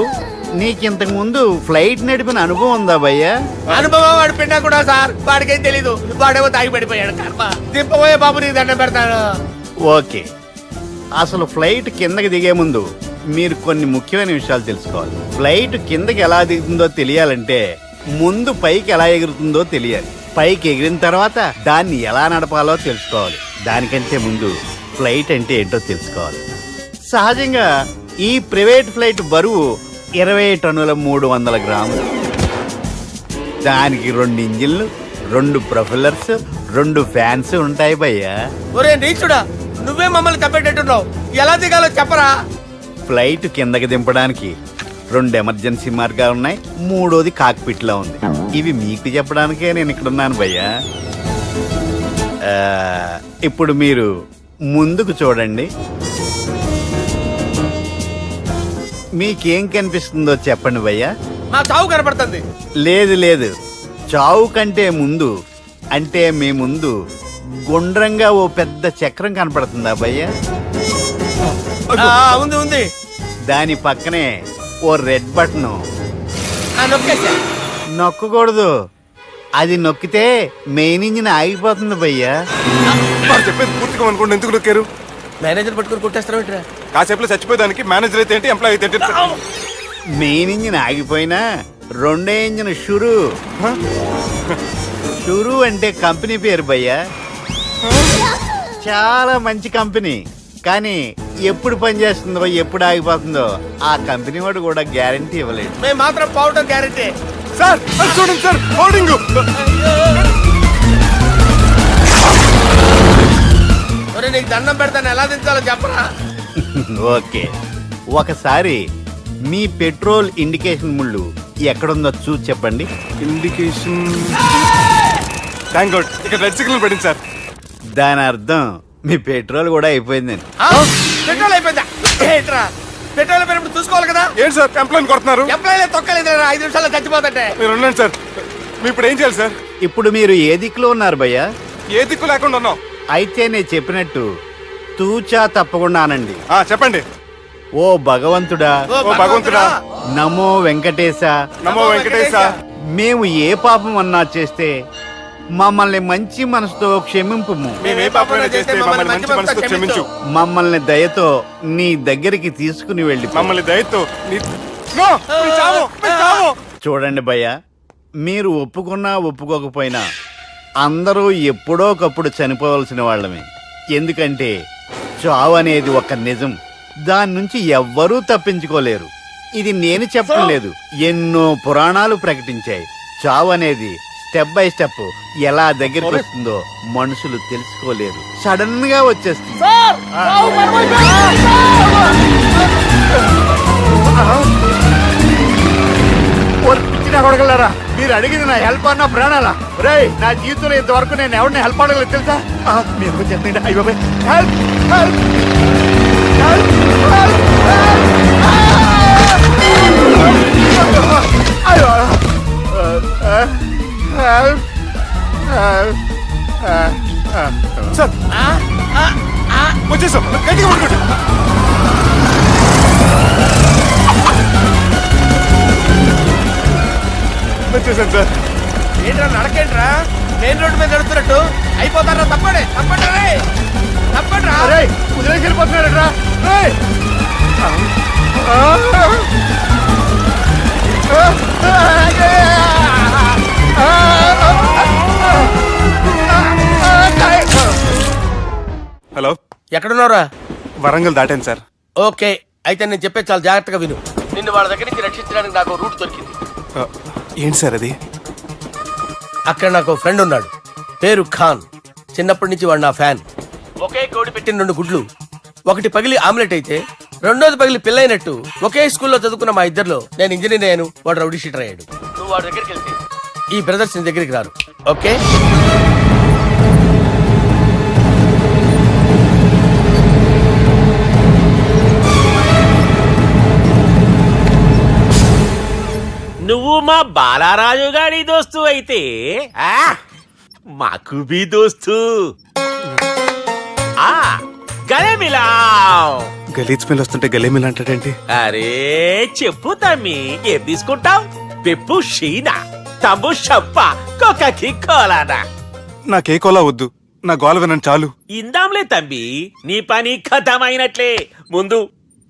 నీకింతకు ముందు ఫ్లైట్ నడిపిన అనుభవం ఉందా భయ్యా? అనుభవం వాడి పిండా కూడా సార్, వాడికేం తెలీదు, వాడేమో తాగి పడిపోయాడు. కర్మ. దింపబోయే బాబు నీకు దండం పెడతాను. ఓకే, అసలు ఫ్లైట్ కిందకి దిగే ముందు మీరు కొన్ని ముఖ్యమైన విషయాలు తెలుసుకోవాలి. ఫ్లైట్ కిందకి ఎలా దిగుతుందో తెలియాలంటే ముందు పైకి ఎలా ఎగురుతుందో తెలియాలి. పైకి ఎగిరిన తర్వాత దాన్ని ఎలా నడపాలో తెలుసుకోవాలి. దానికంటే ముందు ఫ్లైట్ అంటే ఏంటో తెలుసుకోవాలి. సహజంగా ఈ ప్రైవేట్ ఫ్లైట్ బరువు 20 టన్నుల 300 గ్రాములు. దానికి 2 ఇంజిన్లు, 2 ప్రొఫెల్లర్స్, 2 ఫ్యాన్స్ ఉంటాయి భయ్యా. ఒరే నీచుడా, నువ్వే మమ్మల్ని తప్పేటట్టున్నావు. ఎలా దిగాలో చెప్పరా? ఫ్లైట్ కిందకి దింపడానికి 2 ఎమర్జెన్సీ మార్గాలు ఉన్నాయి, 3వది కాక్పిట్ లో ఉంది. ఇవి మీకు చెప్పడానికే నేను ఇక్కడ ఉన్నాను భయ్యా. ఇప్పుడు మీరు ముందుకు చూడండి. మీకేం కనిపిస్తుందో చెప్పండి భయ్యా. మా చావు కనపడుతుంది. లేదు, చావు కంటే ముందు, అంటే మీ ముందు గుండ్రంగా ఓ పెద్ద చక్రం కనపడుతుందా భయ్యా? ఉంది. దాని పక్కనే ఓ రెడ్ బటన్. నొక్కేసా. నొక్కకూడదు, అది నొక్కితే మెయిన్ ఇంజిన్ ఆగిపోతుంది భయ్యా. వాడు చెప్పేది పూర్తిగా అనుకోండి. ఎందుకు నొక్కారు? మేనేజర్ పట్టుకుని కొట్టేస్తారా? కాసేపులో చచ్చిపోయేదానికి మేనేజర్ అయితే ఏంటి, ఎంప్లాయ్ అయితే ఏంటి? మెయిన్ ఇంజిన్ ఆగిపోయినా 2వ ఇంజిన్ షురు అంటే కంపెనీ పేరు భయ్యా. చాలా మంచి కంపెనీ, కానీ ఎప్పుడు పనిచేస్తుందో ఎప్పుడు ఆగిపోతుందో ఆ కంపెనీ వాడు కూడా గ్యారంటీ ఇవ్వలేడు. మేము మాత్రం పోవడం గ్యారెంటీ. సార్ అది చూడండి సార్, హోర్డింగ్. ఒరే నీకు దండం పెడతాను, ఎలా దించాలో చెప్పరా? ఓకే, ఒకసారి మీ పెట్రోల్ ఇండికేషన్ ముళ్ళు ఎక్కడుందో చూసి చెప్పండి. ఇండికేషన్. థ్యాంక్ గాడ్, ఇక్కడ రెడ్ సిగ్నల్ పడింది సార్. దాని అర్థం మీ పెట్రోల్ కూడా అయిపోయిందని. పెట్రోల్ అయిపోయిందా? ఏంట్రా, పెట్రోల్ అయిపోయినప్పుడు చూసుకోవాలి కదా. ఏంటి సార్ ఎంప్లాయ్ కొడుతున్నారు? ఎంప్లాయీ తొక్కలేదు, 5 నిమిషాల్లో చచ్చిపోతుంటే. మీరు ఉండండి సార్. మీ ఇప్పుడు ఏం చేయాలి సార్? ఇప్పుడు మీరు ఏ దిక్కులో ఉన్నారు భయ్యా? ఏ దిక్కు లేకుండా ఉన్నాం. అయితే నేను చెప్పినట్టు తూచా తప్పకుండా అనండి. చెప్పండి. ఓ భగవంతుడా, ఓ భగవంతుడా, నమో వెంకటేశ, నమో వెంకటేశ. మేము ఏ పాపం అన్నా చేస్తే మమ్మల్ని మంచి మనసుతో క్షమింపు. మేము ఏ పాపమైనా చేస్తే మమ్మల్ని మంచి మనసుతో క్షమించు. మమ్మల్ని దయతో నీ దగ్గరికి తీసుకుని వెళ్ళి మమ్మల్ని దయతో నో, మీ చావు, మీ చావు. చూడండి భయ్య, మీరు ఒప్పుకున్నా ఒప్పుకోకపోయినా అందరూ ఎప్పుడో ఒకప్పుడు చనిపోవలసిన వాళ్ళమే. ఎందుకంటే చావు అనేది ఒక నిజం, దాని నుంచి ఎవ్వరూ తప్పించుకోలేరు. ఇది నేను చెప్పడం లేదు, ఎన్నో పురాణాలు ప్రకటించాయి. చావు అనేది స్టెప్ బై స్టెప్ ఎలా దగ్గరికి వస్తుందో మనుషులు తెలుసుకోలేరు, సడన్ గా వచ్చేస్తుంది. కొడగలరా, మీరు అడిగింది నా హెల్ప్ అన్న ప్రాణాలా? రే, నా జీవితంలో ఇంతవరకు నేను ఎవరిని హెల్ప్ అడగలేదు తెలుసా? మీరు చెప్పండి. అయ్యో హెల్ప్, హెల్ప్, సార్ వచ్చేసాం, గట్టిగా పట్టుకోండి. వచ్చేసాను సార్. ఏంట్రా నడకేంట్రా, మెయిన్ రోడ్డు మీద నడుస్తున్నట్టు అయిపోతారా? తప్పండి, తప్పండి రే, తప్పండి రా. వదిలేసి వెళ్ళిపోతున్నారా? హలో, ఎక్కడున్నారా? వరంగల్ దాటాను సార్. ఓకే, అయితే నేను చెప్పే చాలా జాగ్రత్తగా విను. నిన్ను వాళ్ళ దగ్గర నుంచి రక్షించడానికి నాకు రూట్ దొరికింది. ఏంటి సార్ అది? అక్కడ నాకు ఫ్రెండ్ ఉన్నాడు, పేరు ఖాన్. చిన్నప్పటి నుంచి వాడు నా ఫ్యాన్. ఒకే కోడి పెట్టిన 2 గుడ్లు, ఒకటి పగిలి ఆమ్లెట్ అయితే రెండోది పగిలి పిల్లైనట్టు ఒకే స్కూల్లో చదువుకున్న మా ఇద్దరిలో నేను ఇంజనీర్ అయ్యాను, వాడు రౌడీ షీటర్ అయ్యాడు. నువ్వు వాడి దగ్గరికి వెళ్తే ఈ బ్రదర్స్ నీ దగ్గరికి రారు. ఓకే, నువ్వు మా బాలారాజు గారి దోస్తు అయితే మాకు బి దోస్తు. గలేమిలావ్. గలీజ్ స్మెల్ వస్తుంటే గలేమిల్ అంటాడేంటి? అరే చెప్పు తమ్మి, ఏం తీసుకుంటావు? పెప్పు షీనా, తమ్ము షప్ప, కొకకి కోలానా? నాకే కోలా వద్దు, నా గోల వినండి చాలు. ఇందాంలే తమ్మి, నీ పని ఖతమైనట్లే. ముందు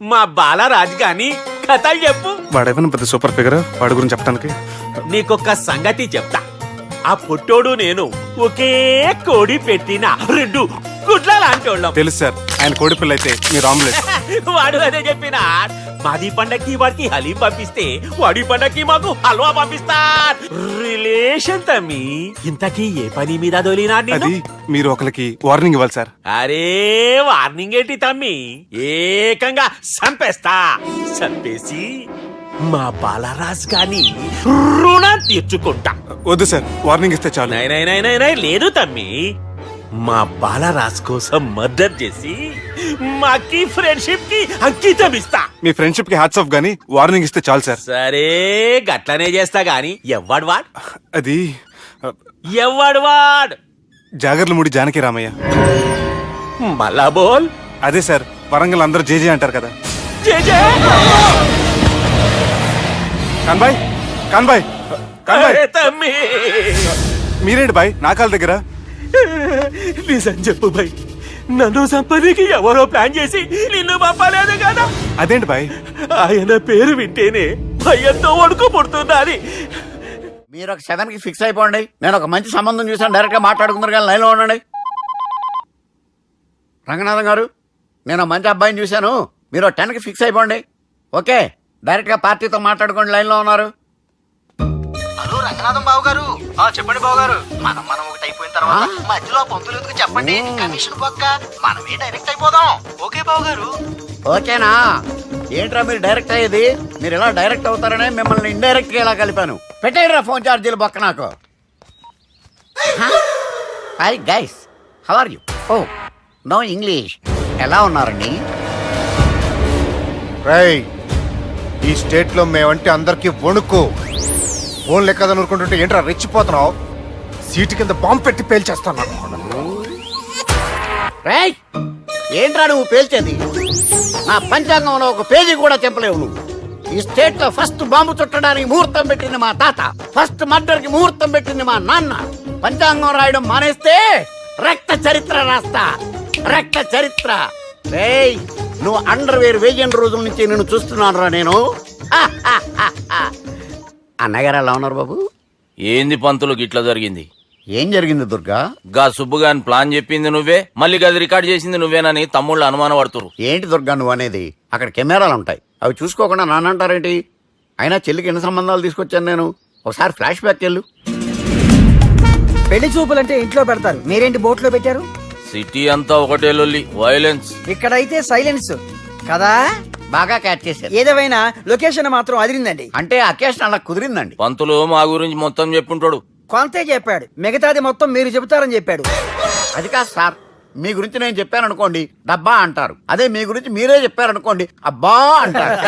మా బాలరాజు గాని కథలు చెప్పు. వాడేమైనా పెద్ద సూపర్ ఫిగర్, వాడి గురించి చెప్పడానికి. నీకొక సంగతి చెప్తా. ఆ పొట్టోడు నేను ఒకే కోడి పెట్టిన 2 గుడ్ల లాంటి వాళ్ళం. తెలుసు సార్, ఆయన కోడి పిల్ల అయితే మీరు ఆమ్లెట్. వాడు అదే చెప్పిన మాది పండక్కి వాడికి హలీం పంపిస్తే వాడి పండక్కి మాకు హల్వా పంపిస్తా రిలేషన్ తమ్మి ఇంతకీ ఏ పని మీద దొలినా అది మీరు ఒకరికి వార్నింగ్ ఇవ్వాలి సార్. అరే వార్నింగ్ ఏంటి తమ్మి ఏకంగా చంపేస్తా చంపేసి మా బాలరాజ్ గాని రుణం తీర్చుకుంటా. వద్దు సార్, వార్నింగ్ ఇస్తే చాలు. నై లేదు తమ్మి, మా బాలరాజ్ కోసం మర్డర్ చేసి మాకి ఫ్రెండ్షిప్ కి అంకితం ఇస్తా. మీ ఫ్రెండ్షిప్ కి హ్యాట్స్ ఆఫ్ గానీ వార్నింగ్ ఇస్తే చాలు సార్. సరే గట్లనే చేస్తా గాని ఎవ్వడు వాడ్ అది ఎవ్వడు వాడ్ జాగర్లమూడి జానకి రామయ్య. మళ్ళా బోల్. అదే సార్, వరంగల్ అందరూ జేజే అంటారు కదా. జే జే. కాన్బాయ్ కాన్బాయ్ కాన్బాయ్, అరే తమ్మి మీరేంటి బాయ్ నా కాళ్ళ దగ్గర? నిజం చెప్పు భయ్, నన్ను సంపదికి ఎవరో ప్లాన్ చేసి నిన్ను పంపలేదు కదా. అదేంటి బాయ్? ఆయన పేరు వింటేనే భయంతో వణుకు పుడుతున్నది. మీరు ఒక 7కి ఫిక్స్ అయిపోండి. నేను ఒక మంచి సంబంధం చూసాను, డైరెక్ట్ గా మాట్లాడుకుందరు కానీ లైన్లో ఉండండి. రంగనాథం గారు, నేను మంచి అబ్బాయిని చూశాను, మీరు 10కి ఫిక్స్ అయిపోండి. ఓకే, డైరెక్ట్ గా పార్టీతో మాట్లాడుకోండి, లైన్లో ఉన్నారు. హలో రంగనాథం బాబు గారు. చెప్పండి బాబు గారు. మనం ఒకటి అయిపోయిన తర్వాత మధ్యలో పంతులు ఎందుకు చెప్పండి, కమిషన్ పక్క మనమే డైరెక్ట్ అయిపోదాం. ఓకే బాబు గారు. ఓకేనా? ఏంట్రా మీరు డైరెక్ట్ అయ్యేది? మీరు ఇలా డైరెక్ట్ అవుతారనే మిమ్మల్ని ఇండైరెక్ట్ గా ఇలా కలిపాను. పెట్టేయరా ఫోన్ ఛార్జీలు బొక్క నాకు. Hi guys, how are you? Oh no English. ఎలా ఉన్నారండి? ఈ స్టేట్ లో మేమంటే అందరికి వణుకు. ఫోన్ లెక్క అనుకుంటుంటే ఏంట్రా రెచ్చిపోతున్నావు? సీటు కింద బాంబు పెట్టి పేల్చేస్తాను. రేయ్, ఏంట్రా నువ్వు పేల్చేది? నా పంచాంగంలో ఒక పేజీ కూడా చెప్పలేవు నువ్వు. ఈ స్టేట్ లో ఫస్ట్ బాంబు చుట్టడానికి ముహూర్తం పెట్టింది మా తాత, ఫస్ట్ మర్డర్ కి ముహూర్తం పెట్టింది మా నాన్న. పంచాంగం రాయడం మానేస్తే రక్త చరిత్ర రాస్తా, రక్త చరిత్ర. రేయ్, నువ్వు అండర్వేర్ వేయని రోజుల నుంచి నేను చూస్తున్నాను రా నేను. అన్నగారు ఎలా ఉన్నారు బాబు? ఏంది పంతులు గిట్లా జరిగింది? ఏం జరిగింది దుర్గా? గా సుబ్బుగాని ప్లాన్ చెప్పింది నువ్వే, మళ్ళీ గది రికార్డ్ చేసింది నువ్వేనని తమ్ముళ్ళు అనుమాన పడుతురు. ఏంటి దుర్గా నువ్వు అనేది? అక్కడ కెమెరాలు ఉంటాయి, అవి చూసుకోకుండా నాన్న అంటారేంటి? అయినా చెల్లికి ఎన్ని సంబంధాలు తీసుకొచ్చాను నేను. ఒకసారి ఫ్లాష్ బ్యాక్ వెళ్ళు. పెళ్లి చూపులంటే ఇంట్లో పెడతారు, మీరేంటి బోట్లో పెట్టారు? సిటీ అంతా ఒకటే లొల్లి, వైలెన్స్. ఇక్కడైతే సైలెన్స్ కదా. బాగా క్యాచ్ చేశారు. ఏదేమైనా లొకేషన్ మాత్రం అదిరిందండి. అంటే అకేషన్ అలా కుదిరిందండి. పంతులు మా గురించి మొత్తం చెప్పుంటాడు. కొంతే చెప్పాడు, మిగతాది మొత్తం మీరు చెబుతారని చెప్పాడు. అది కాదు సార్, మీ గురించి నేను చెప్పాను అనుకోండి డబ్బా అంటారు, అదే మీ గురించి మీరే చెప్పారనుకోండి అబ్బా అంటారు.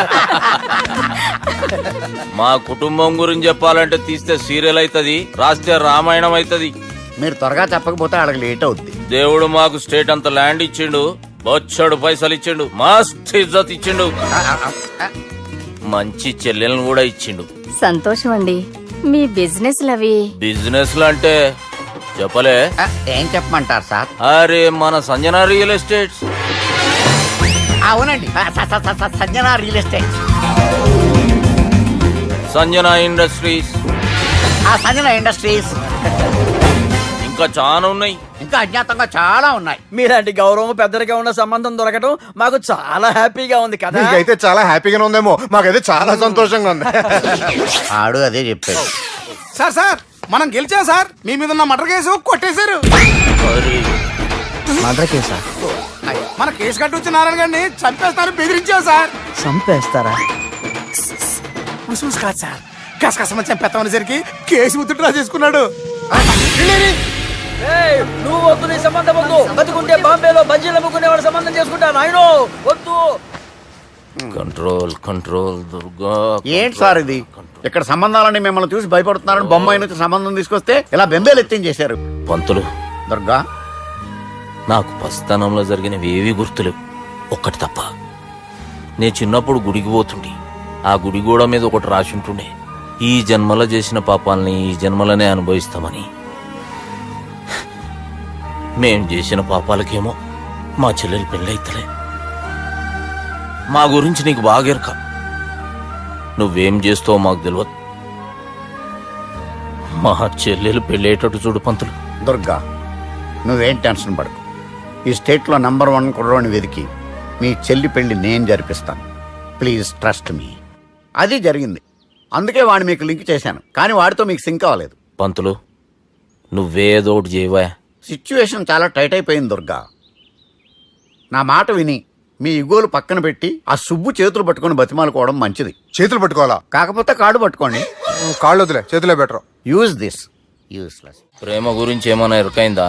మా కుటుంబం గురించి చెప్పాలంటే తీస్తే సీరియల్ అవుతుంది, రాస్తే రామాయణం అవుతుంది. మీరు త్వరగా చెప్పకపోతే వాళ్ళకి లేట్ అవుద్ది. దేవుడు మాకు స్టేట్ అంత ల్యాండ్ ఇచ్చిండు, బొచ్చడు పైసలు ఇచ్చిండు, మస్త్ ఇజ్జత్ ఇచ్చిండు, మంచి చెల్లెలను కూడా ఇచ్చిండు. సంతోషం అండి. మీ బిజినెస్ లవి బిజినెస్ అంటే చెప్పలే. ఏం చెప్పమంటారు సార్? అరే మన సంజన రియల్ ఎస్టేట్స్. అవునండి, Sanjana real estate, Sanjana industries, Sanjana industries, ఇంకా చాలా ఉన్నాయి. ఇంకా అజ్ఞాతంగా చాలా ఉన్నాయి. మీలాంటి గౌరవం పెద్దరిగా ఉన్న సంబంధం దొరకటం మాకు చాలా హ్యాపీగా ఉంది కదా. మీకైతే చాలా హ్యాపీగానే ఉందేమో, మాకైతే చాలా సంతోషంగా ఉంది. ఆడు అదే చెప్పాడు. సార్ మనం గెలిచాం సార్. మీ మీద ఉన్న మర్డర్ కేసు కొట్టేశారు. మర్డర్ కేసా? మన కేసు కట్టి వచ్చిన నారాయణ గారిని చంపేస్తారు బెదిరించాం సార్. చంపేస్తారా? చూసి కాదు సార్, కసకసమని చంపేస్తామనేసరికి కేసు విత్డ్రా చేసుకున్నాడు. నువ్వు వద్దు, నీ సంబంధం వద్దు. బతుకుంటే బాంబేలో బజ్జీలు అమ్ముకునే వాడు సంబంధం చేసుకుంటా. నాయనో వద్దు. Control control Durga. ఏంటి సార్ ఇది? ఇక్కడ సంబంధాలని మిమ్మల్ని చూసి భయపడుతున్నారని బొమ్మాయి నుంచి సంబంధం తీసుకొస్తే ఇలా బెంబేలు ఎత్తించేశారు. పంతులు, దుర్గా, నాకు పసితనంలో జరిగినవి ఏవి గుర్తులేవు, ఒక్కటి తప్ప. నే చిన్నప్పుడు గుడికి పోతుండే, ఆ గుడి గోడ మీద ఒకటి రాసి ఉంటుండే, ఈ జన్మలో చేసిన పాపాలని ఈ జన్మలనే అనుభవిస్తామని. మేం చేసిన పాపాలకేమో మా చెల్లెలు పెళ్ళైతలే. మా గురించి నీకు బాగెరక, నువ్వేం చేస్తావో మాకు తెలియదు. మా చెల్లెలు పెళ్ళేటట్టు చూడు పంతులు. దుర్గా, నువ్వేం టెన్షన్ పడకు. ఈ స్టేట్లో నంబర్ 1 కుర్రోని వెతికి మీ చెల్లి పెళ్లి నేను జరిపిస్తాను. Please trust me. అది జరిగింది. అందుకే వాడిని మీకు లింక్ చేశాను, కానీ వాడితో మీకు సింక్ అవ్వలేదు. పంతులు నువ్వేదోటి చేయవా. సిచ్యువేషన్ చాలా టైట్ అయిపోయింది దుర్గా. నా మాట విని మీ ఇగోలు పక్కన పెట్టి ఆ సుబ్బు చేతులు పట్టుకొని బతిమాలుకోవడం మంచిది. చేతులు పట్టుకోవాలా? కాకపోతే కాడు పట్టుకోండి. కాళ్ళు వదిలే, చేతులే బెటర్. Use this. యూస్లెస్. ప్రేమ గురించి ఏమైనా ఎరుకైందా?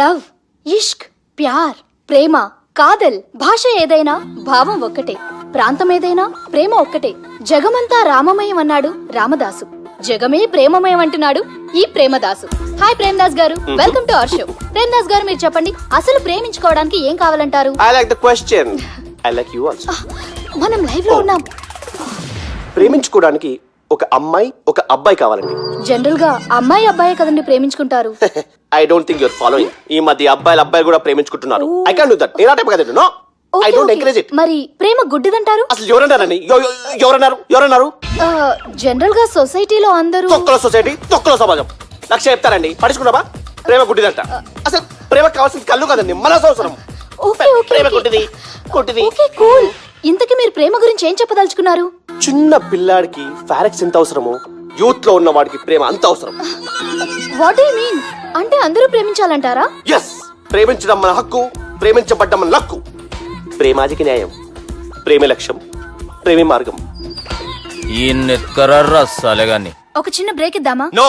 లవ్, ఇష్క్, ప్యార్, ప్రేమ, కాదల్ భాష ఏదైనా భావం ఒక్కటే, ప్రాంతం ఏదైనా ప్రేమ ఒక్కటే. జగమంతా రామమయం అన్నాడు రామదాసు, జగమే ప్రేమమయం అంటున్నాడు ఈ ప్రేమదాసు. హాయ్ ప్రేమదాస్ గారు, welcome to our show. Premadasa గారు మీరు చెప్పండి, అసలు ప్రేమించుకోవడానికి ఏం కావాలంటారు? I like the question. I like you also. మనం లైవ్ లో ఉన్నాం. ప్రేమించుకోవడానికి ఒక అమ్మాయి ఒక అబ్బాయి కావాలండి. జనరల్ గా అమ్మాయి అబ్బాయి కదండి ప్రేమించుకుంటారు. I don't think your following. ఈ మధ్య అబ్బాయిలు కూడా ప్రేమించుకుంటున్నారు. I can't do that. నేను ఆ టైప్ కదండి. No, I don't encourage it. మరి ప్రేమ గుడ్డిదంటారు? అసలు ఎవరన్నారండి? ఎవరన్నారు? జనరల్ గా సొసైటీలో అందరూ తొక్కల సొసైటీ, తొక్కల సమాజం లక్ష చెప్తారండి. పడుచుకున్నావా? ప్రేమ గుడ్డిదంట. అసలు ప్రేమ కావాల్సిన కళ్ళు కాదండి, మనసు అవసరం. ఓకే ఓకే ప్రేమ గుడ్డిది. Okay cool. ఇంతకీ మీరు ప్రేమ గురించి ఏం చెప్పదలుచుకున్నారు? చిన్న పిల్లాడికి ఫారెక్స్ ఎంత అవసరమో యూత్ లో ఉన్న వాడికి ప్రేమ అంత అవసరం. What do you mean? అంటే అందరూ ప్రేమించాలంటారా? ఎస్, ప్రేమించడం మన హక్కు, ప్రేమించబడ్డం మన లక్కు. ప్రేమాజికి న్యాయం, ప్రేమే లక్ష్యం, ప్రేమే మార్గం. ఈ నెత్కరర్రా సాలెగాన్ని. ఒక చిన్న బ్రేక్ ఇద్దామా? నో,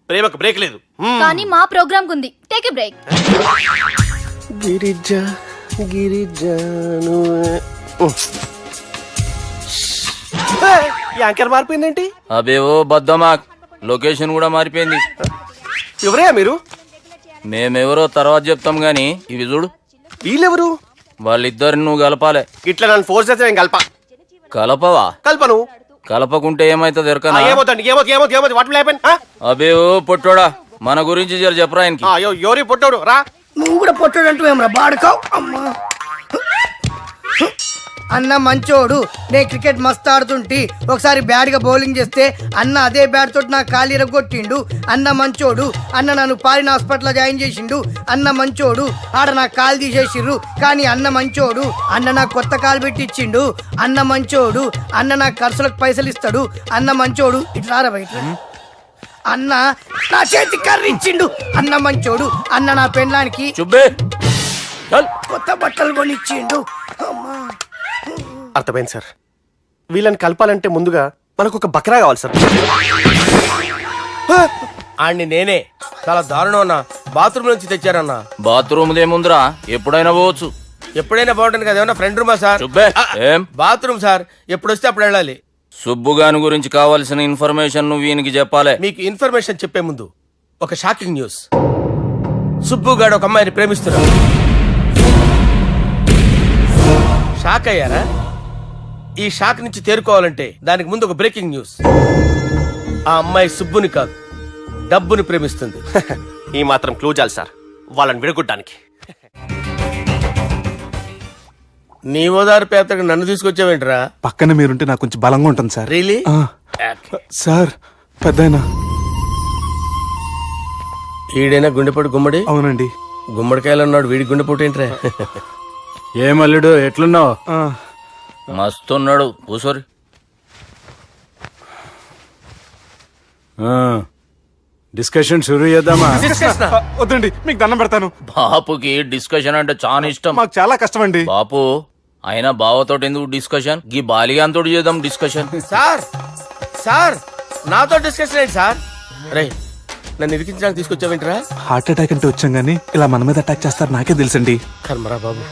ప్రేమకు బ్రేక్ లేదు. కానీ మా ప్రోగ్రామ్ కుంది. Take a break. గిరిజ గిరిజను యాంకర్ మారిపోయిందేంటి? అబేవో బద్దమాక్, లొకేషన్ కూడా మారిపోయింది. ఎవరయ్యా మీరు? మేమెవరో తర్వాత చెప్తాం గాని ఇవి చూడు. వీళ్ళెవరు? వాళ్ళిద్దరిని నువ్వు కలపాలే. ఇట్లా నన్ను ఫోర్స్ చేస్తే నేను కలపవా? కల్పను. కలపకుంటే ఏమైతుంది ఎరకనా? ఏమవుతుంది? What will happen? అబేవో పొట్టోడా, మన గురించి జర చెప్పరా ఆయనకి. ఎవరి పొట్టాడు రా. నువ్వు కూడా పొట్టాడంటూ ఏమరా బాడుకావు. అమ్మా అన్న మంచోడు, నేను క్రికెట్ మస్తు ఆడుతుంటి, ఒకసారి బ్యాట్ గా బౌలింగ్ చేస్తే అన్న అదే బ్యాట్ తోటి నా కాలు ఇరగొట్టిండు. అన్న మంచోడు, అన్న నన్ను పాలిన హాస్పిటల్ జాయిన్ చేసిండు. అన్న మంచోడు, ఆడ నా కాలు తీసేసిర్రు కానీ అన్న మంచోడు, అన్న నాకు కొత్త కాలు పెట్టి ఇచ్చిండు. అన్న మంచోడు, అన్న నాకు ఖర్చులకు పైసలు ఇస్తాడు. అన్న మంచోడు, ఇట్లా రా బయట. అన్న నా చేతి కర్రీ ఇచ్చిండు. అన్న మంచోడు, అన్న నా పెళ్ళానికి చుబ్బే కొత్త బట్టలు కొనిచ్చిండు. అమ్మా అర్థమైంది సార్. వీళ్ళని కలపాలంటే ముందుగా మనకు ఒక బక్రా కావాలి సార్. ఆడిని నేనే చాలా దారుణం అన్న. బాత్రూమ్ నుంచి తెచ్చారన్న. బాత్రూమ్ దేముందిరా, ఎప్పుడైనా పోవచ్చు. ఎప్పుడైనా బాగుంటుంది కదా. ఏమన్నా ఫ్రెండ్ రూమా సార్? చుబ్బే ఏం బాత్రూమ్ సార్, ఎప్పుడు వస్తే అప్పుడు వెళ్ళాలి. సుబ్బుగాని గురించి కావాల్సిన ఇన్ఫర్మేషన్ నువ్వు ఈయనకి చెప్పాలి. మీకు ఇన్ఫర్మేషన్ చెప్పే ముందు ఒక షాకింగ్ న్యూస్. సుబ్బుగాడు ఒక అమ్మాయిని ప్రేమిస్తున్నాడు. షాక్ అయ్యారా? ఈ షాక్ నుంచి తేరుకోవాలంటే దానికి ముందు ఒక బ్రేకింగ్ న్యూస్. ఆ అమ్మాయి సుబ్బుని కాదు, డబ్బుని ప్రేమిస్తుంది. ఈ మాత్రం క్లూ చాలు సార్ వాళ్ళని విడగొట్టడానికి. నీ ఓదారు పేదకు నన్ను తీసుకొచ్చావేంట్రా? పక్కన మీరుంటే నాకు కొంచెం బలంగా ఉంటుంది సార్. రియలీ? సార్ పెద్దయినా. ఈడైనా గుండెపోటు గుమ్మడి? అవునండి. గుమ్మడికాయలు ఉన్నాడు, వీడి గుండెపోటు ఏంట్రా? ఏమల్లుడు ఎట్లున్నావు? మస్తున్నాడు కూసోరి. డిస్కషన్ షురూ చేద్దామా? వద్దండి, మీకు దండం పెడతాను. బాపుకి డిస్కషన్ అంటే చాలా ఇష్టం. మాకు చాలా కష్టం అండి. బాపు అయినా బావతోటి ఎందుకు డిస్కషన్? గీ బాలిగాంతో చేద్దాం డిస్కషన్. సార్ సార్ నాతో డిస్కషన్ ఏంటి సార్? రే నన్ను ఇరికించడానికి తీసుకొచ్చావేంట్రా? హార్ట్ అటాక్ అంటే వచ్చాం గానీ ఇలా మన మీద అటాక్ చేస్తారు నాకే తెలుసండి. కర్మరా బాబు.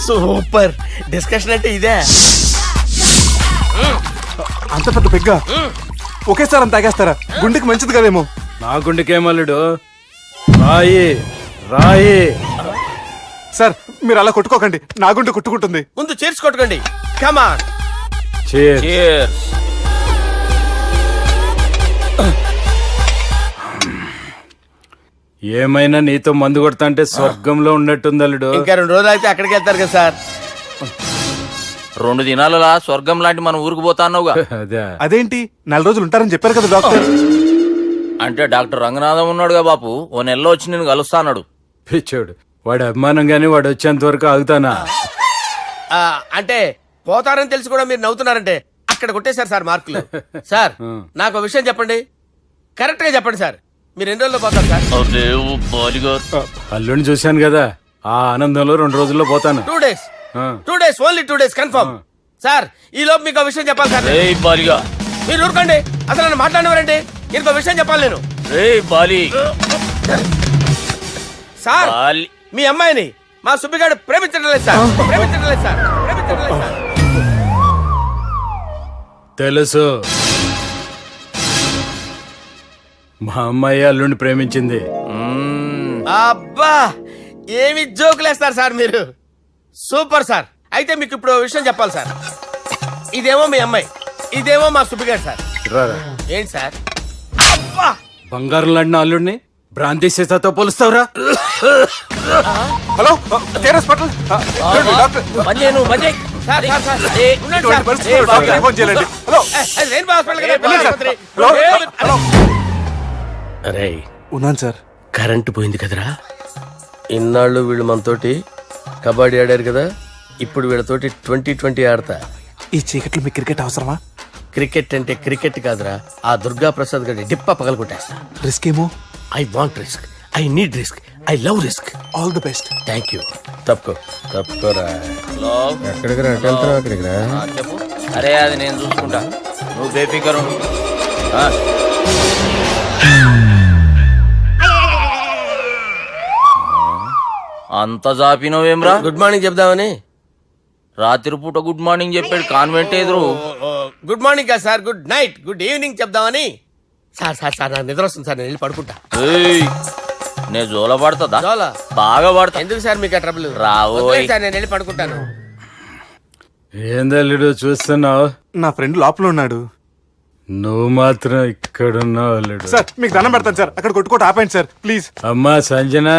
సూపర్ డిస్కషన్ అంటే ఇదే. అంత పెద్ద పెగ్గా ఒకేసారి అంత తాగేస్తారా? గుండెకి మంచిది కదేమో. నా గుండెకేమల్లుడు రాయి రాయి. సార్ మీరు అలా కొట్టుకోకండి, నా గుండె కొట్టుకుంటుంది. ముందు చేర్చి కొట్టుకోండి. కమాన్. Cheers. ఏమైనా నీతో మందు కొడతా అంటే స్వర్గంలో ఉన్నట్టుంది అల్లుడు. ఇంకా 2 రోజులు అయితే అక్కడికి వెళ్తారు కదా సార్. 2 దినాలలా స్వర్గం లాంటి మన ఊరికి పోతాన్నావుగా. అదే అదేంటి 4 రోజులు ఉంటారని చెప్పారు కదా డాక్టర్. అంటే డాక్టర్ రంగనాథం ఉన్నాడుగా బాపు, ఓ నెలలో వచ్చి నేను కలుస్తాన్నాడు. పిచ్చోడు, వాడి అభిమానం గాని వాడు వచ్చేంత వరకు ఆగుతానా? అంటే పోతారని తెలిసి కూడా మీరు నవ్వుతున్నారంటే అక్కడ కొట్టేశారు సార్ మార్కులు. సార్ నాకు ఒక విషయం చెప్పండి, కరెక్ట్ గా చెప్పండి సార్, మీరు ఎన్ని రోజుల్లో పోతారు సార్? అరే ఓ బాలిగారు, అల్లుడిని చూశాను కదా, ఆ ఆనందంలో 2 రోజుల్లో పోతాను. 2 days, 2 days, only 2 days confirm. Sir ఈ లోపు మీకు ఒక విషయం చెప్పాలి సార్. రే బాలిగా, మీరు ఊరుకోండి, అసలు నన్ను మాట్లాడినవారండి, ఇంకో విషయం చెప్పాలి నేను. రే బాలి సార్ బాలి, మీ అమ్మాయిని మా సుబ్బిగాడు ప్రేమించడం లేదు సార్, ప్రేమించడం లేదు సార్, ప్రేమించడం లేదు సార్. తెలుసు, మా అమ్మాయి అల్లుడిని ప్రేమించింది. అబ్బా ఏమి జోకులేస్తారు సార్ మీరు, సూపర్ సార్. అయితే మీకు ఇప్పుడు ఓ విషయం చెప్పాలి సార్. ఇదేమో మీ అమ్మాయి, ఇదేమో మా సుబ్బిగాడు సార్. రారా. ఏంటి సార్? అబ్బా బంగారం లాంటి నా అల్లుడిని భ్రాంతి సీతతో పోలుస్తావురా? Hello care hospital doctor. పని చేయను, పని చేయి. సార్ సార్ సార్ ఉండండి ఇటువంటి సార్. పరిస్థితుల్లో డాక్టర్కి ఫోన్ చేయాలండి. హలో అది రెయిన్బో హాస్పిటల్ కదా, వెళ్ళండి సార్. ఆసుపత్రి. హలో హలో అరే ఉన్నాను సార్. కరెంటు పోయింది కదరా, ఇన్నాళ్ళు వీళ్ళు మనతోటి కబడ్డీ ఆడారు కదా, ఇప్పుడు వీళ్ళతోటి 2020 ఆడతా. ఈ చీకట్లో మీకు క్రికెట్ అవసరమా? క్రికెట్ అంటే క్రికెట్ కాదురా, ఆ దుర్గా ప్రసాద్ గారి డిప్ప పగల కొట్టేస్తా. రిస్క్ ఏమో. I want risk, I need risk, I love risk. All the best. Thank you. తప్పుకోరా. హలో, ఎక్కడికి రా, వెళ్తారా అక్కడికి రా. చెప్పు. అరే అది నేను చూసుకుంటా, నువ్వు బేఫికర్ ఉండు. అంత జాపినవేమ్రా? గుడ్ మార్నింగ్ చెప్దామని. రాత్రి పూట గుడ్ మార్నింగ్ చెప్పాడు కాన్వెంట్ ఎదురు. గుడ్ మార్నింగ్ కాదు sir, good night, good evening చెప్దామని. సార్ సార్ సార్ నాకు నిద్ర వస్తుంది సార్, నేను వెళ్ళి పడుకుంటా. ఏయ్, నే జోల పడుతుందా? జోలా? బాగా పడతా. ఎందుకు సార్ మీకు ఆ ట్రబుల్? రావోయ్. వదిలేయ్ సార్, నేను వెళ్ళి పడుకుంటాను. ఏందల్లుడు చూస్తున్నావు? నా ఫ్రెండ్ లోపల ఉన్నాడు. నువ్వు మాత్రం ఇక్కడున్నావు అల్లుడు. సార్ మీకు దండం పెడతాను సార్, అక్కడ కొట్టుకోట ఆపండి సార్ ప్లీజ్. అమ్మా సంజన,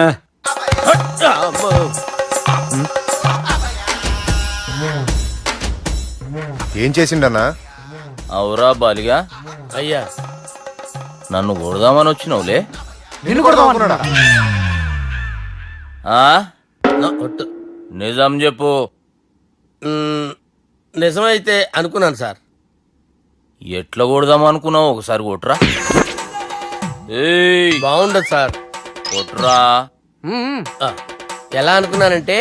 అమ్మో. ఏం చేసిండన్నా? అవురా బాలిగా, అయ్యా నన్ను కొడదామని వచ్చినావులే. నిన్ను కొడదామనుకున్నాడా? ఆ? ఒట్టు. నిజం చెప్పు. నిజమైతే అనుకున్నాను సార్. ఎట్లా కొడదాం అనుకున్నావు? ఒకసారి కొట్రా. ఏయ్, బాగుండదు సార్. కొట్రా. ఆ, ఎలా అనుకున్నానంటే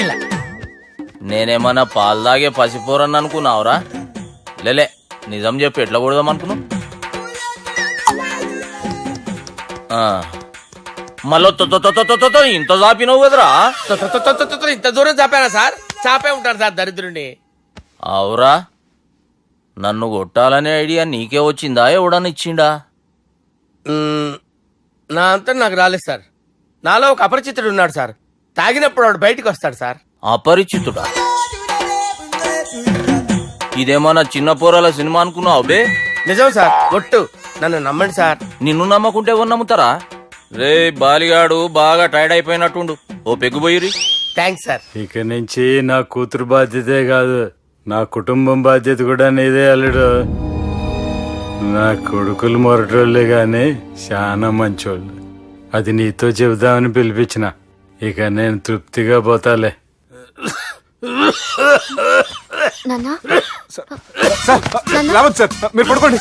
ఇలా. నేనేమన్నా పాలు తాగే పసిపోరని అనుకున్నావురా? లేలే, నిజం చెప్పు, ఎట్లా కొడదాం అనుకున్నావు? మళ్ళీ ఇంత చాపినవు కదరా? ఇంత దూరం చాపానా సార్? చాపే ఉంటాను సార్ దరిద్రుడిని. అవురా, నన్ను కొట్టాలనే ఐడియా నీకే వచ్చిందా? ఎవడన్నా ఇచ్చిండా? నా అంతా నాకు రాలేదు సార్. నాలో ఒక అపరిచితుడు ఉన్నాడు సార్, తాగినప్పుడు వాడు బయటికి వస్తాడు సార్. అపరిచితుడా? ఇదేమన్నా చిన్న పోరాల సినిమా అనుకున్నావు బే? నిజం సార్, ఒట్టు, నన్ను నమ్మండి సార్. నిన్ను నమ్మకుంటే ఎవరు నమ్ముతారా? రే బాలిగాడు బాగా టైర్డ్ అయిపోయినట్టుండు, ఓ పెగ్గుబోయిరి. Thanks sir. ఇక నుంచి నా కూతురు బాధ్యతే కాదు, నా కుటుంబం బాధ్యత కూడా నీదే అల్లుడు. నా కొడుకులు మొరటోళ్ళే గాని చాలా మంచోళ్ళు. అది నీతో చెబుదామని పిలిపించిన. ఇక నేను తృప్తిగా పోతాలే. నాన్నా సార్ రావద్దు సార్, మీరు పడుకోండి.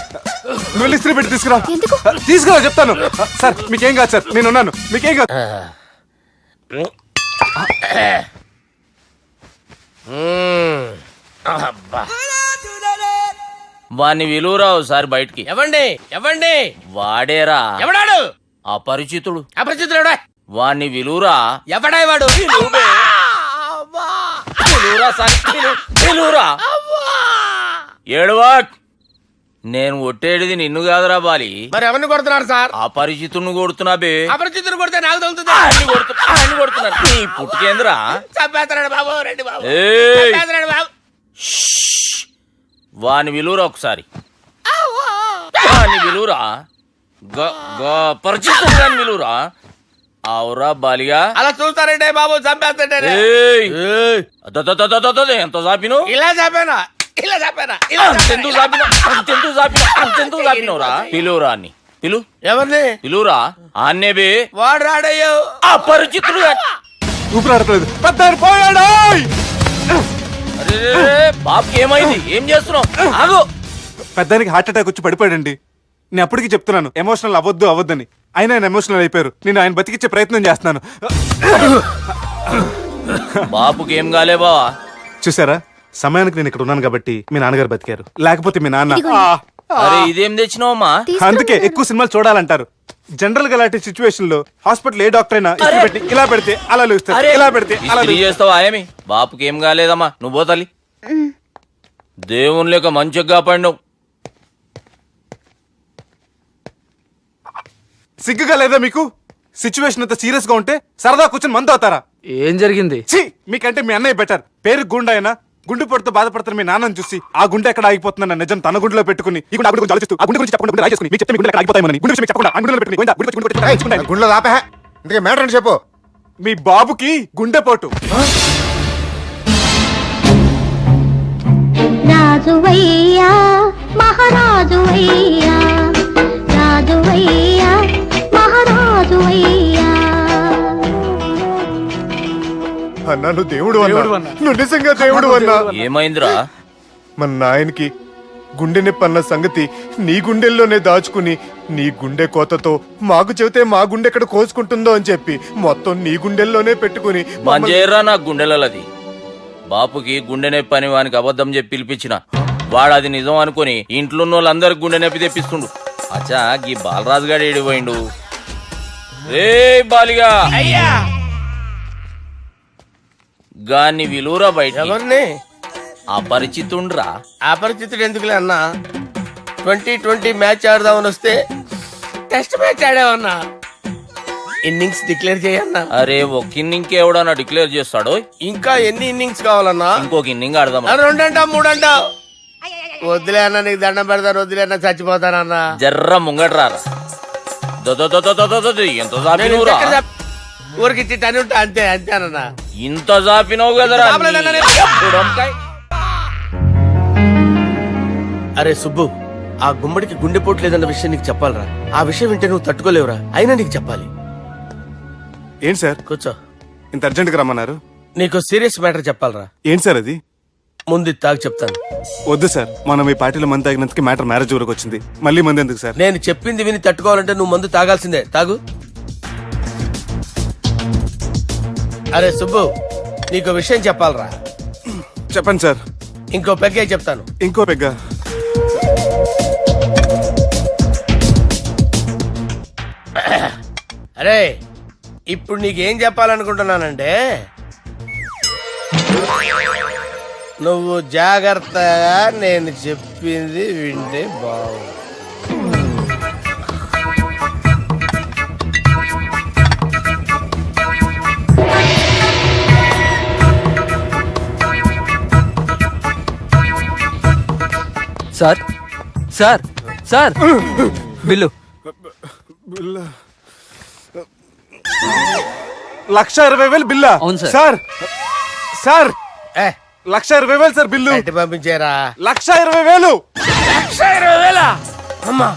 నువ్వు వెళ్ళి ఇస్త్రీ పెట్టి తీసుకురా. ఎందుకు? తీసుకురా చెప్తాను. సార్ మీకేం కాదు సార్, నేను ఉన్నాను, మీకేం కాదు. అబ్బా. వాణ్ణి విలువరా ఒకసారి బయటికి. ఎవండి ఎవండి? వాడేరా, ఎవడాడు? అపరిచితుడు. అపరిచితుడు ఎవడా? వాణ్ణి విలువరా. ఎవడా వాడు? విలువరా సార్, విలువరా. ఏడవా, నేను ఒట్టేడిది నిన్ను కాదురా బాలి. మరి ఎవరిని కొడుతున్నారు సార్? అపరిచితుడిని కొడుతున్నా బే. అపరిచితుడు కొడితే నాకు తగులుతుంది. ఆయన కొడుతున్నారు. నీ పుట్టుకేంద్రా? చంపేస్తున్నాడు బాబు, రండి బాబు. ఏయ్, చంపేస్తున్నాడు బాబు. వాని విలువరా ఒకసారి. వాని విలువరా. పరిచితుడు విలువరా. అవురా బాలిగా అలా చూస్తారంటే బాబు చంపేస్తాడే ఏయ్! ఎంత చాపిను ఇలా చంపానా ఇలా చంపానా అంతెందుకు చాపిను అంతెందుకు చాపిను అంతెందుకు చాపినవురా పిలువురా అని పిలు ఎవరిని పిలువురా ఆన్నే బే వాడు రాడయ్యో అపరిచితుడు ఊపిరాడట్లేదు పెద్ద ఆయన పోయాడు అరే బాబుకి ఏమైంది ఏం చేస్తున్నావు ఆగు పెద్దానికి హార్ట్ అటాక్ వచ్చి పడిపోయాడండి నేను అప్పటికి చెప్తున్నాను ఎమోషనల్ అవ్వద్దని అయినా ఆయన ఎమోషనల్ అయిపోయారు నేను ఆయన బతికిచ్చే ప్రయత్నం చేస్తున్నాను బాబుకి ఏం కాలే బావా చూసారా సమయానికి నేను ఇక్కడ ఉన్నాను కాబట్టి మీ నాన్నగారు బతికారు లేకపోతే మీ నాన్న అరే ఇదేం తెచ్చినావమ్మా అందుకే ఎక్కువ సినిమాలు చూడాలంటారు జనరల్ గా అలాంటి సిచ్యువేషన్ లో హాస్పిటల్ ఏ డాక్టర్ అయినా ఇస్త్రీ పెట్టి ఇలా పెడితే అలా లూస్తారు ఇలా పెడితే అలా ఇస్త్రీ చేస్తావా ఏమి బాపుకి ఏం కాలేదమ్మా నువ్వు పోతల్లి దేవుని లేక మంచిగా కాపాడినావు సిగ్గుగా లేదా మీకు సిచ్యువేషన్ అంత సీరియస్ గా ఉంటే సరదా కూర్చొని మందు అవుతారా ఏం జరిగింది? ఛీ మీకంటే మీ అన్నయ్య బెటర్ పేరు గుండె అయినా గుండె పొడితో బాధపడుతున్న మీ నాన్నని చూసి ఆ గుండె ఎక్కడ ఆగిపోతుందన్న నిజం తన గుండెలో పెట్టుకుని ఈ గుండె గురించి ఆలోచిస్తూ ఆ గుండె గురించి చెప్పకుండా గుండె రాజేసుకుని మీకు చెప్తే మీ గుండె ఎక్కడ ఆగిపోతాయని గుండె విషయం చెప్పకుండా ఆ గుండెలో పెట్టుకుని గుండె గుండె రాయించుకుంటాను గుండెలో ఆపే ఇంతకీ మ్యాటర్ అని చెప్పు. మీ బాబుకి గుండెపోటు రాజువయ్యా మహారాజువయ్యా రాజువయ్యా మహారాజువయ్యా అన్నా నువ్వు దేవుడు అన్నా నువ్వు నిజంగా దేవుడు అన్నా. ఏమైందిరా మన నాయనకి గుండె నొప్పి అన్న సంగతి నీ గుండెల్లోనే దాచుకుని నీ గుండె కోతతో మాకు చెబితే మా గుండె ఎక్కడ కోసుకుంటుందో అని చెప్పి మొత్తం నీ గుండెల్లోనే పెట్టుకుని మంజేరా నా గుండెలది బాపుకి గుండె నొప్పి అని వానికి అబద్ధం చెప్పి పిలిపించిన వాడు అది నిజం అనుకుని ఇంట్లో ఉన్న వాళ్ళందరికి గుండె నొప్పి తెప్పిస్తుండు అచ్చా గీ బాలరాజు గారు ఏడిపోయిండు రే బాలిగా అయ్యా గాన్ని విలువరా బయట ఎవరిని అపరిచితుండ్రా అపరిచితుడు ఎందుకులే అన్నా 2020 మ్యాచ్ ఆడదామని వస్తే టెస్ట్ మ్యాచ్ ఆడావన్నా ఇన్నింగ్స్ డిక్లేర్ చేయన్నా. అరే ఒక ఇన్నింగ్ ఎవడన్నా డిక్లేర్ చేస్తాడో ఇంకా ఎన్ని ఇన్నింగ్స్ కావాలన్నా? ఇంకొక ఇన్నింగ్ ఆడదాం రెండంటావు మూడంటావు వద్దులే అన్న నీకు దండం పెడతాను వద్దులే అన్న చచ్చిపోతానన్నా. జర్ర ముంగట్రా ఎంత జాపినవురా ఊరికి తని ఉంటా అంతే అంతేనన్నా. ఇంత జాపినవు కదరా అరే సుబ్బు ఆ గుమ్మడికి గుండెపోటు లేదన్న విషయం నీకు చెప్పాలరా. ఆ విషయం వింటే నువ్వు తట్టుకోలేవురా. అయినా నీకు చెప్పాలి. ఏంటి సార్ కూర్చో. ఇంత అర్జెంట్ గా రమ్మన్నారు? నీకు సీరియస్ మ్యాటర్ చెప్పాలరా. ఏంటి సార్ అది? ముందు తాగు చెప్తాను. వద్దు సార్ మనం ఈ పార్టీలో మంది తాగినందుకు మ్యాటర్ మ్యారేజ్ వరకు వచ్చింది మళ్ళీ మంది ఎందుకు సార్? నేను చెప్పింది విని తట్టుకోవాలంటే నువ్వు మందు తాగాల్సిందే. తాగు. అరే సుబ్బు నీకు విషయం చెప్పాలరా. చెప్పండి సార్. ఇంకో పెగ్గే చెప్తాను. ఇంకో పెగ్గ? అరే ఇప్పుడు నీకేం చెప్పాలనుకుంటున్నానంటే నువ్వు జాగ్రత్తగా నేను చెప్పింది వింటే బాగు. సార్ సార్ సార్ బిల్లు 1,20,000 బిల్లా? అవును సార్. సార్ సార్ ఏ 1,20,000 సార్ బిల్లు. బయట పంపించారా? 1,20,000. 1,20,000 అమ్మా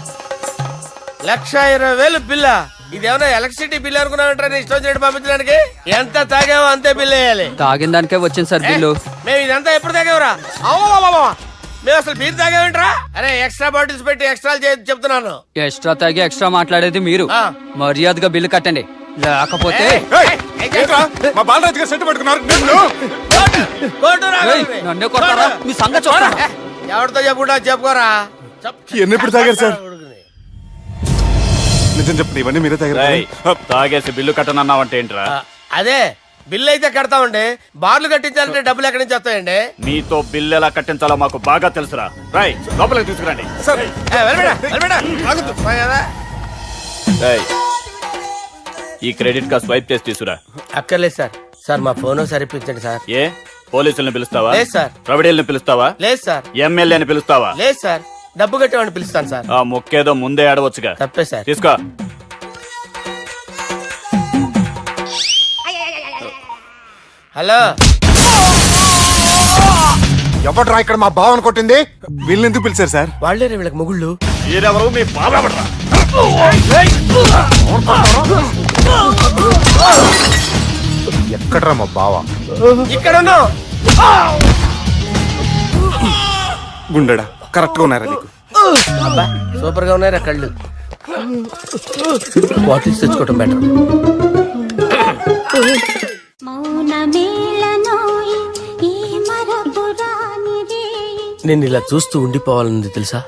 1,20,000 బిల్ల. ఇదేమన్నా ఎలక్ట్రిసిటీ బిల్ అనుకున్నామంటారా నీ ఇష్టం చేయడం పంపించడానికి? ఎంత తాగామో అంతే బిల్ వేయాలి. తాగిన దానికే వచ్చింది సార్ బిల్లు. మేము ఇదంతా ఎప్పుడు తాగేవరా? మేము అసలు బీర్ తాగేమంటారా? అరే ఎక్స్ట్రా బాటిల్స్ పెట్టి ఎక్స్ట్రా చెప్తున్నాను. ఎక్స్ట్రా తాగి ఎక్స్ట్రా మాట్లాడేది మీరు. మర్యాదగా బిల్లు కట్టండి లేకపోతే ఏంట్రా? మా బాలరాజు గారు సెట్ పట్టుకున్నారు. నన్నే కొడతారా? మీ సంగతి చూస్తారా? ఎవరితో చెప్పుకుంటా చెప్పుకోరా. ఎన్ని ఎప్పుడు తాగారు సార్? నిజం చెప్పండి ఇవన్నీ మీరే తాగారు? తాగేసి బిల్లు కట్టనన్నావంటే ఏంట్రా? అదే బిల్లు అయితే కడతామండి. బార్లు కట్టించాలంటే డబ్బులు ఎక్కడి నుంచి వస్తాయండి? నీతో బిల్లు ఎలా కట్టించాలో మాకు బాగా తెలుసురా. రై లోపలికి తీసుకురండి. ఈ క్రెడిట్ కార్డ్ స్వైప్ చేసి తీసుకురా. అక్కర్లేదు సార్. సార్ మా ఫోన్ సరిపించండి సార్. ఏ పోలీసుల్ని పిలుస్తావా? లేదు సార్. ప్రొవిడీల్ని పిలుస్తావా? లేదు సార్. ఎమ్మెల్యేని పిలుస్తావా? లేదు సార్. డబ్బు కట్టేవాడిని పిలుస్తాను సార్. ఆ మొక్కేదో ముందే ఆడవచ్చుగా. తప్పే సార్. తీసుకో. హలో ఎవడ్రా ఇక్కడ మా బావని కొట్టింది? వీళ్ళని ఎందుకు పిలిచారు సార్? వాళ్ళేరే వీళ్ళకి మొగుళ్ళు. మీరెవరు? మీ బాబా ఎక్కడ్రా మా బావ? ఇక్కడ ఉన్నావు. గుండెడా కరెక్ట్ గా ఉన్నారా నీకు? అబ్బా సూపర్ గా ఉన్నారా కళ్ళు. బాటిల్స్ తెచ్చుకోవటం బెటర్. నేను ఇలా చూస్తూ ఉండిపోవాలన్నది తెలుసా?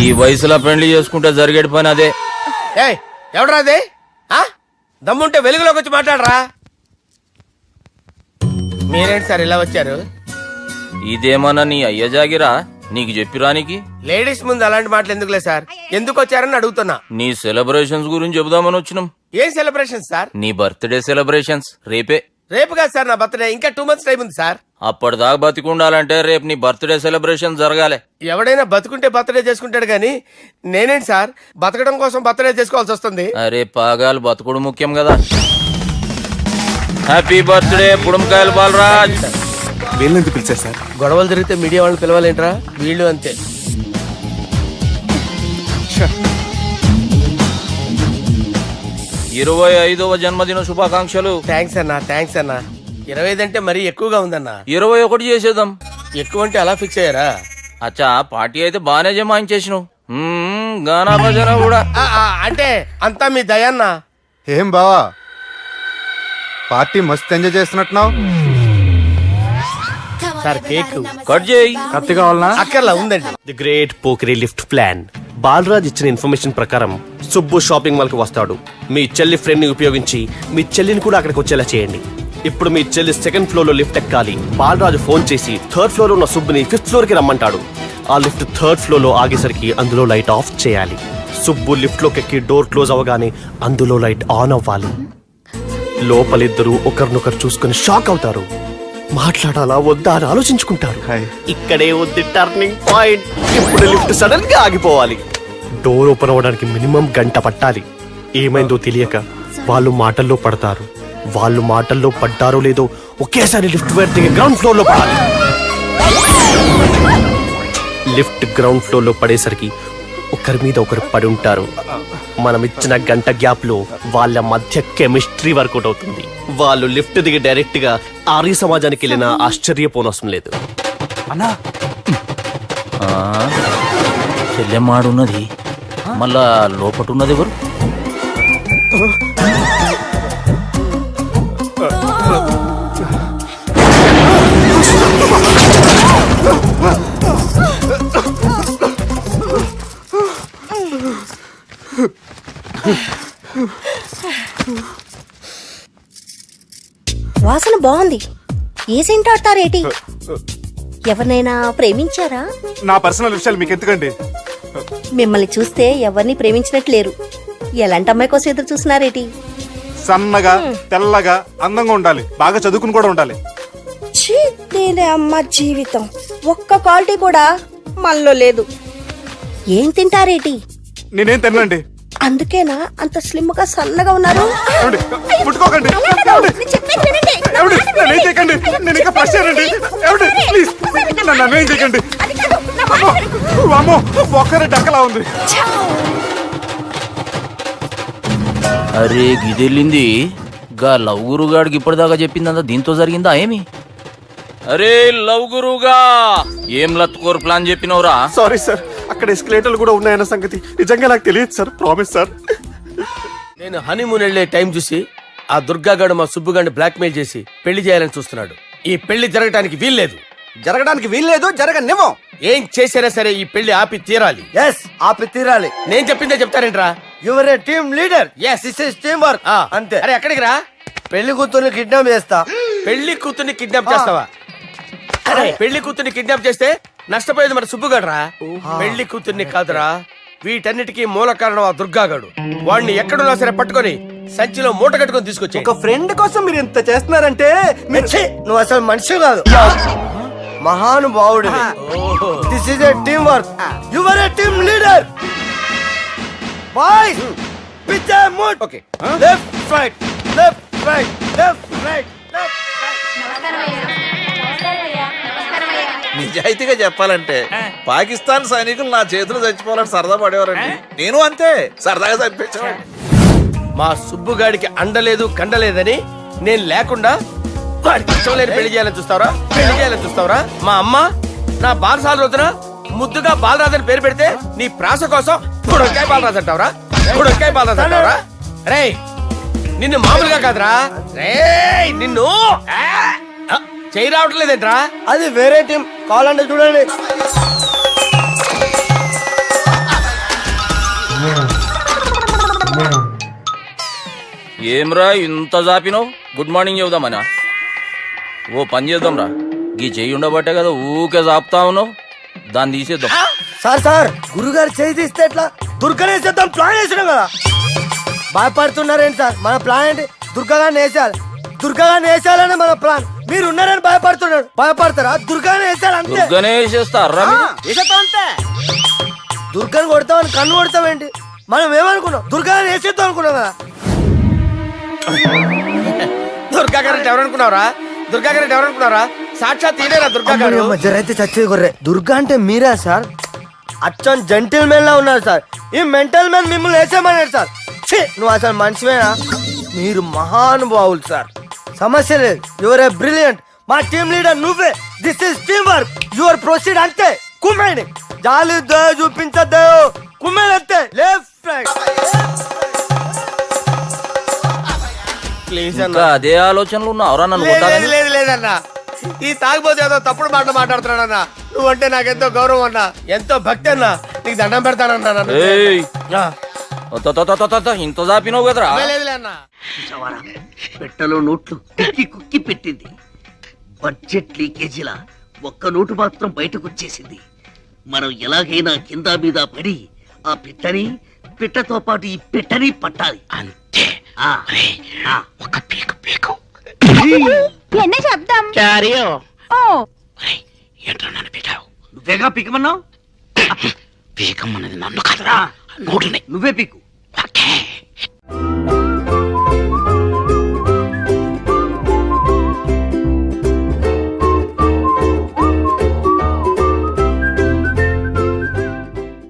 ఈ వయసులో పెళ్లి చేసుకుంటే జరిగేటి పని అదే. ఏయ్ ఎవడ్రా అదే? దమ్ముంటే వెలుగులోకి వచ్చి మాట్లాడరా. మీరేంటి సార్ ఇలా వచ్చారు? ఇదేమన్నా నీ అయ్య జాగిరా నీకు చెప్పిరానికి? లేడీస్ ముందు అలాంటి మాటలు ఎందుకులే సార్, ఎందుకు వచ్చారని అడుగుతున్నా. నీ సెలబ్రేషన్స్ గురించి చెబుదామని వచ్చినాం. ఏం సెలబ్రేషన్ సార్? నీ బర్త్డే సెలబ్రేషన్స్ రేపే. రేపు కాదు సార్ నా బర్త్డే, ఇంకా 2 months టైం ఉంది సార్. అప్పటిదాకా బతికుండాలంటే రేపు నీ బర్త్డే సెలబ్రేషన్ జరగాలి. ఎవడైనా బతుకుంటే బర్త్డే చేసుకుంటాడు గానీ నేనేంటి సార్ బతకడం కోసం బర్త్డే చేసుకోవాల్సి వస్తుంది? అరే పాగాలు బతుకుడు ముఖ్యం కదా. హ్యాపీ బర్త్డే పుడుమకాయలు బాలరాజ్. వీళ్ళని ఎందుకు పిలిచారు సార్? గొడవలు జరిగితే మీడియా వాళ్ళని పిలవాలేంట్రా? వీళ్ళు అంతే. 25వ జన్మదిన శుభాకాంక్షలు. థ్యాంక్స్ అన్నా, థ్యాంక్స్ అన్నా. 25 అంటే మరీ ఎక్కువగా ఉందన్నా. 21 చేసేద్దాం. ఎక్కువ అంటే అలా ఫిక్స్ అయ్యారా? అచ్చా పార్టీ అయితే బానే జమాయించేసినావు. గానా భజన కూడా. అంటే అంతా మీ దయన్నా. ఏం బావా పార్టీ మస్తు ఎంజాయ్ చేస్తున్నట్టున్నావు. సార్ కేక్ కట్ చేయి. కత్తి కావాలనా? అక్కర్లా ఉందండి. ది గ్రేట్ పోకరీ లిఫ్ట్ ప్లాన్. బాలరాజ్ ఇచ్చిన ఇన్ఫర్మేషన్ ప్రకారం సుబ్బు షాపింగ్ మాల్ కి వస్తాడు. మీ చెల్లి ఫ్రెండ్ ని ఉపయోగించి మీ చెల్లిని కూడా అక్కడికి వచ్చేలా చేయండి. ఇప్పుడు మీ చెల్లి 2nd ఫ్లోర్ లో లిఫ్ట్ ఎక్కాలి. బాలరాజు ఫోన్ చేసి 3rd ఫ్లోర్ లో ఉన్న సుబ్బుని 5th ఫ్లోర్ కి రమ్మంటాడు. ఆ లిఫ్ట్ 3rd ఫ్లోర్ లో ఆగేసరికి అందులో లైట్ ఆఫ్ చేయాలి. సుబ్బు లిఫ్ట్ లోకి ఎక్కి డోర్ క్లోజ్ అవగానే అందులో లైట్ ఆన్ అవ్వాలి. లోపలిద్దరూ ఒకరినొకరు చూసుకుని షాక్ అవుతారు. మాట్లాడాలా వద్దా అని ఆలోచించుకుంటారు. ఇక్కడే ఉంది టర్నింగ్ పాయింట్. ఇప్పుడు లిఫ్ట్ సడన్ గా ఆగిపోవాలి. డోర్ ఓపెన్ అవ్వడానికి మినిమం గంట పట్టాలి. ఏమైందో తెలియక వాళ్ళు మాటల్లో పడతారు. వాళ్ళు మాటల్లో పడ్డారో లేదో ఒకేసారి లిఫ్ట్ వైర్ దిగి గ్రౌండ్ ఫ్లోర్ లో పడాలి. లిఫ్ట్ గ్రౌండ్ ఫ్లోర్ లో పడేసరికి ఒకరి మీద ఒకరు పడి ఉంటారు. మనం ఇచ్చిన గంట గ్యాప్ లో వాళ్ళ మధ్య కెమిస్ట్రీ వర్కౌట్ అవుతుంది. వాళ్ళు లిఫ్ట్ దిగి డైరెక్ట్ గా ఆర్య సమాజానికి వెళ్ళినా ఆశ్చర్యపోనవసరం లేదు. అన్నా చెల్లెమ్మాడున్నది మళ్ళా లోపటున్నది ఎవరు? వాసన బాగుంది. ఏ సెంట్ ఆడతారేటి? ఎవరినైనా ప్రేమించారా? నా పర్సనల్ విషయాలు మీకు ఎందుకండి? మిమ్మల్ని చూస్తే ఎవరిని ప్రేమించినట్లేరు. ఎలాంటి అమ్మాయి కోసం ఎదురు చూస్తున్నారేటి? సన్నగా తెల్లగా అందంగా ఉండాలి, బాగా చదువుకుని కూడా ఉండాలి. ఛీ, దీని అమ్మ జీవితం ఒక్క క్వాలిటీ కూడా మనలో లేదు. ఏం తింటారేటి? నేనేం తినండి. అందుకేనా అంత స్లిమ్ గా సన్నగా ఉన్నారు? ముట్టుకోకండి, నేనేం చేయకండి. నేను ఇంకా ఫ్రెష్ అయ్యానండి. ప్లీజ్ నన్ను ఏం చేయకండి. అమ్మో ఒక్కరే డక్కలా ఉంది. అరే గిదెళ్ళింది గా లవ్ గురుగాడికి ఇప్పటిదాకా చెప్పిందంతా దీంతో జరిగిందా ఏమి? అరే లవ్ గురుగా ఏం లత్కోర్ ప్లాన్ చెప్పినవురా? సారీ సార్, అక్కడ ఎస్కలేటర్లు కూడా ఉన్నాయన్న సంగతి నిజంగా నాకు తెలియదు సార్. Promise sir. నేను హనీమూన్ వెళ్లే టైం చూసి ఆ దుర్గాగాడు మా సుబ్బుగాడిని బ్లాక్మెయిల్ చేసి పెళ్లి చేయాలని చూస్తున్నాడు. ఈ పెళ్లి జరగడానికి వీల్లేదు. జరగడానికి వీల్లేదు, జరగనివ్వం. ఏం చేసినా సరే ఈ పెళ్లి ఆపి తీరాలి. ఎస్, ఆపి తీరాలి. నేను చెప్పిందే చెప్తారేంట్రా? Your a team leader. Yes. This is team work. అంతే. అరే ఎక్కడికి రా? పెళ్లి కూతుర్ని కిడ్నాప్ చేస్తా. పెళ్లి కూతుర్ని కిడ్నాప్ చేస్తావా? అరే పెళ్లి కూతుర్ని కిడ్నాప్ చేస్తే నష్టపోయేది మన సుబ్బుగాడురా. పెళ్లి కూతుర్ని కాదురా, వీటన్నిటికీ మూల కారణం ఆ దుర్గాగాడు. వాడిని ఎక్కడున్నా సరే పట్టుకొని సంచిలో మూట కట్టుకొని తీసుకొచ్చి. ఒక ఫ్రెండ్ కోసం మీరు ఇంత చేస్తున్నారంటే నువ్వు అసలు మనిషి కాదు, మహానుభావుడు. This is a team work. Your a team leader. Boys pitch mood. Okay, left right left right left right left right. నిజాయితీగా చెప్పాలంటే పాకిస్తాన్ సైనికులు నా చేతులు చచ్చిపోవాలని సరదా పడేవారండి. నేను అంతే సరదాగా చనిపించేవాడిని. మా సుబ్బుగాడికి అండలేదు కండలేదని నేను లేకుండా వాడికి ఇష్టం లేని పెళ్లి చేయాలని చూస్తావరా? పెళ్లి చేయాలని చూస్తావరా? మా అమ్మ నా బాలసాల రోజున ముద్దుగా బాలరాజు అని పేరు పెడితే నీ ప్రాస కోసం బుడొక్కాయ బాలరాజు అంటావరా? బుడొక్కాయ బాలరాజు అంటావరా? రేయ్ నిన్ను మామూలుగా కాదురా, రేయ్ నిన్ను చేయి రావట్లేదేంట్రా? అది వేరే టీం కావాలంటే చూడండి. ఏమ్రా ఇంత జాపినావు? Good morning చెబుదామనా? ఓ పని చేద్దాంరా, గీ చెయ్యి ఉండబట్టే కదా ఊకే జాపుతా ఉన్నావు, దాన్ని తీసేద్దాం. సార్ గురుగారు చేయి తీస్తే ఎట్లా? దుర్గనేసేద్దాం ప్లాన్ వేసినాం కదా. భయపడుతున్నారేంటి సార్? మన ప్లాన్ ఏంటి? దుర్గాగాన్ని వేసేయాలి. దుర్గాగాన్ని వేసేయాలని మన ప్లాన్. మీరు ఉన్నారని భయపడుతున్నాడు. భయపడతారా? దుర్గానే వేసేయాలి అంతే. దుర్గనే వేసేస్తారా? వేసేద్దాం అంతే. దుర్గాని కొడతామని కన్ను కొడతామేంటి? మనం ఏమనుకున్నాం? దుర్గాని వేసేద్దాం అనుకున్నాం కదా. దుర్గా గారు ఎవరనుకున్నావురా? దుర్గా గారు ఎవరనుకున్నారా? సాక్షాత్ ఈడేరా దుర్గా గారు. జరైతే చచ్చేది కొర్రే. దుర్గా అంటే మీరా సార్? అచ్చం జెంటిల్ మెన్ లా ఉన్నారు సార్. ఈ మెంటల్ మ్యాన్ మిమ్మల్ని వేసేమన్నాడు సార్. ఛీ, నువ్వు అసలు మనిషివేనా? మీరు మహానుభావులు సార్. సమస్య లేదు. Your a brilliant. మా టీమ్ లీడర్ నువ్వే. This is team work. Your proceed అంతే. కుమ్మేని జాలి దయ చూపించద్దు. కుమ్మేని అంతే. Left right. ప్లీజ్ ఇంకా అదే ఆలోచనలు ఉన్నావురా నన్ను లేదు కొట్టాలని? లేదు లేదన్నా, ఈ తాగుబోతు ఏదో తప్పుడు మాట మాట్లాడుతున్నాడన్నా. నువ్వంటే నాకెంతో గౌరవం అన్నా, ఎంతో భక్తి అన్నా. నీకు దండం పెడతానన్నా. నన్ను. ఏయ్, ఆ, ఇంత జాపినావు కదరా? లేదులే అన్నా. పెట్టలో నోట్లు కుక్కి కుక్కి పెట్టింది. బడ్జెట్ లీకేజీల ఒక్క నోటు మాత్రం బయటకు వచ్చేసింది. మనం ఎలాగైనా కింద మీద పడి ఆ పిట్టతో పాటు ఈ పెట్టని పట్టాలి అంతే. ఒక పీకు ఎన్న శబ్దం ఓ ఏంట్రా నన్ను పీకావు? నువ్వేగా పీకమన్నావు. పీకమన్నది నన్ను కాదురా, నోటుని. నువ్వే పీకు.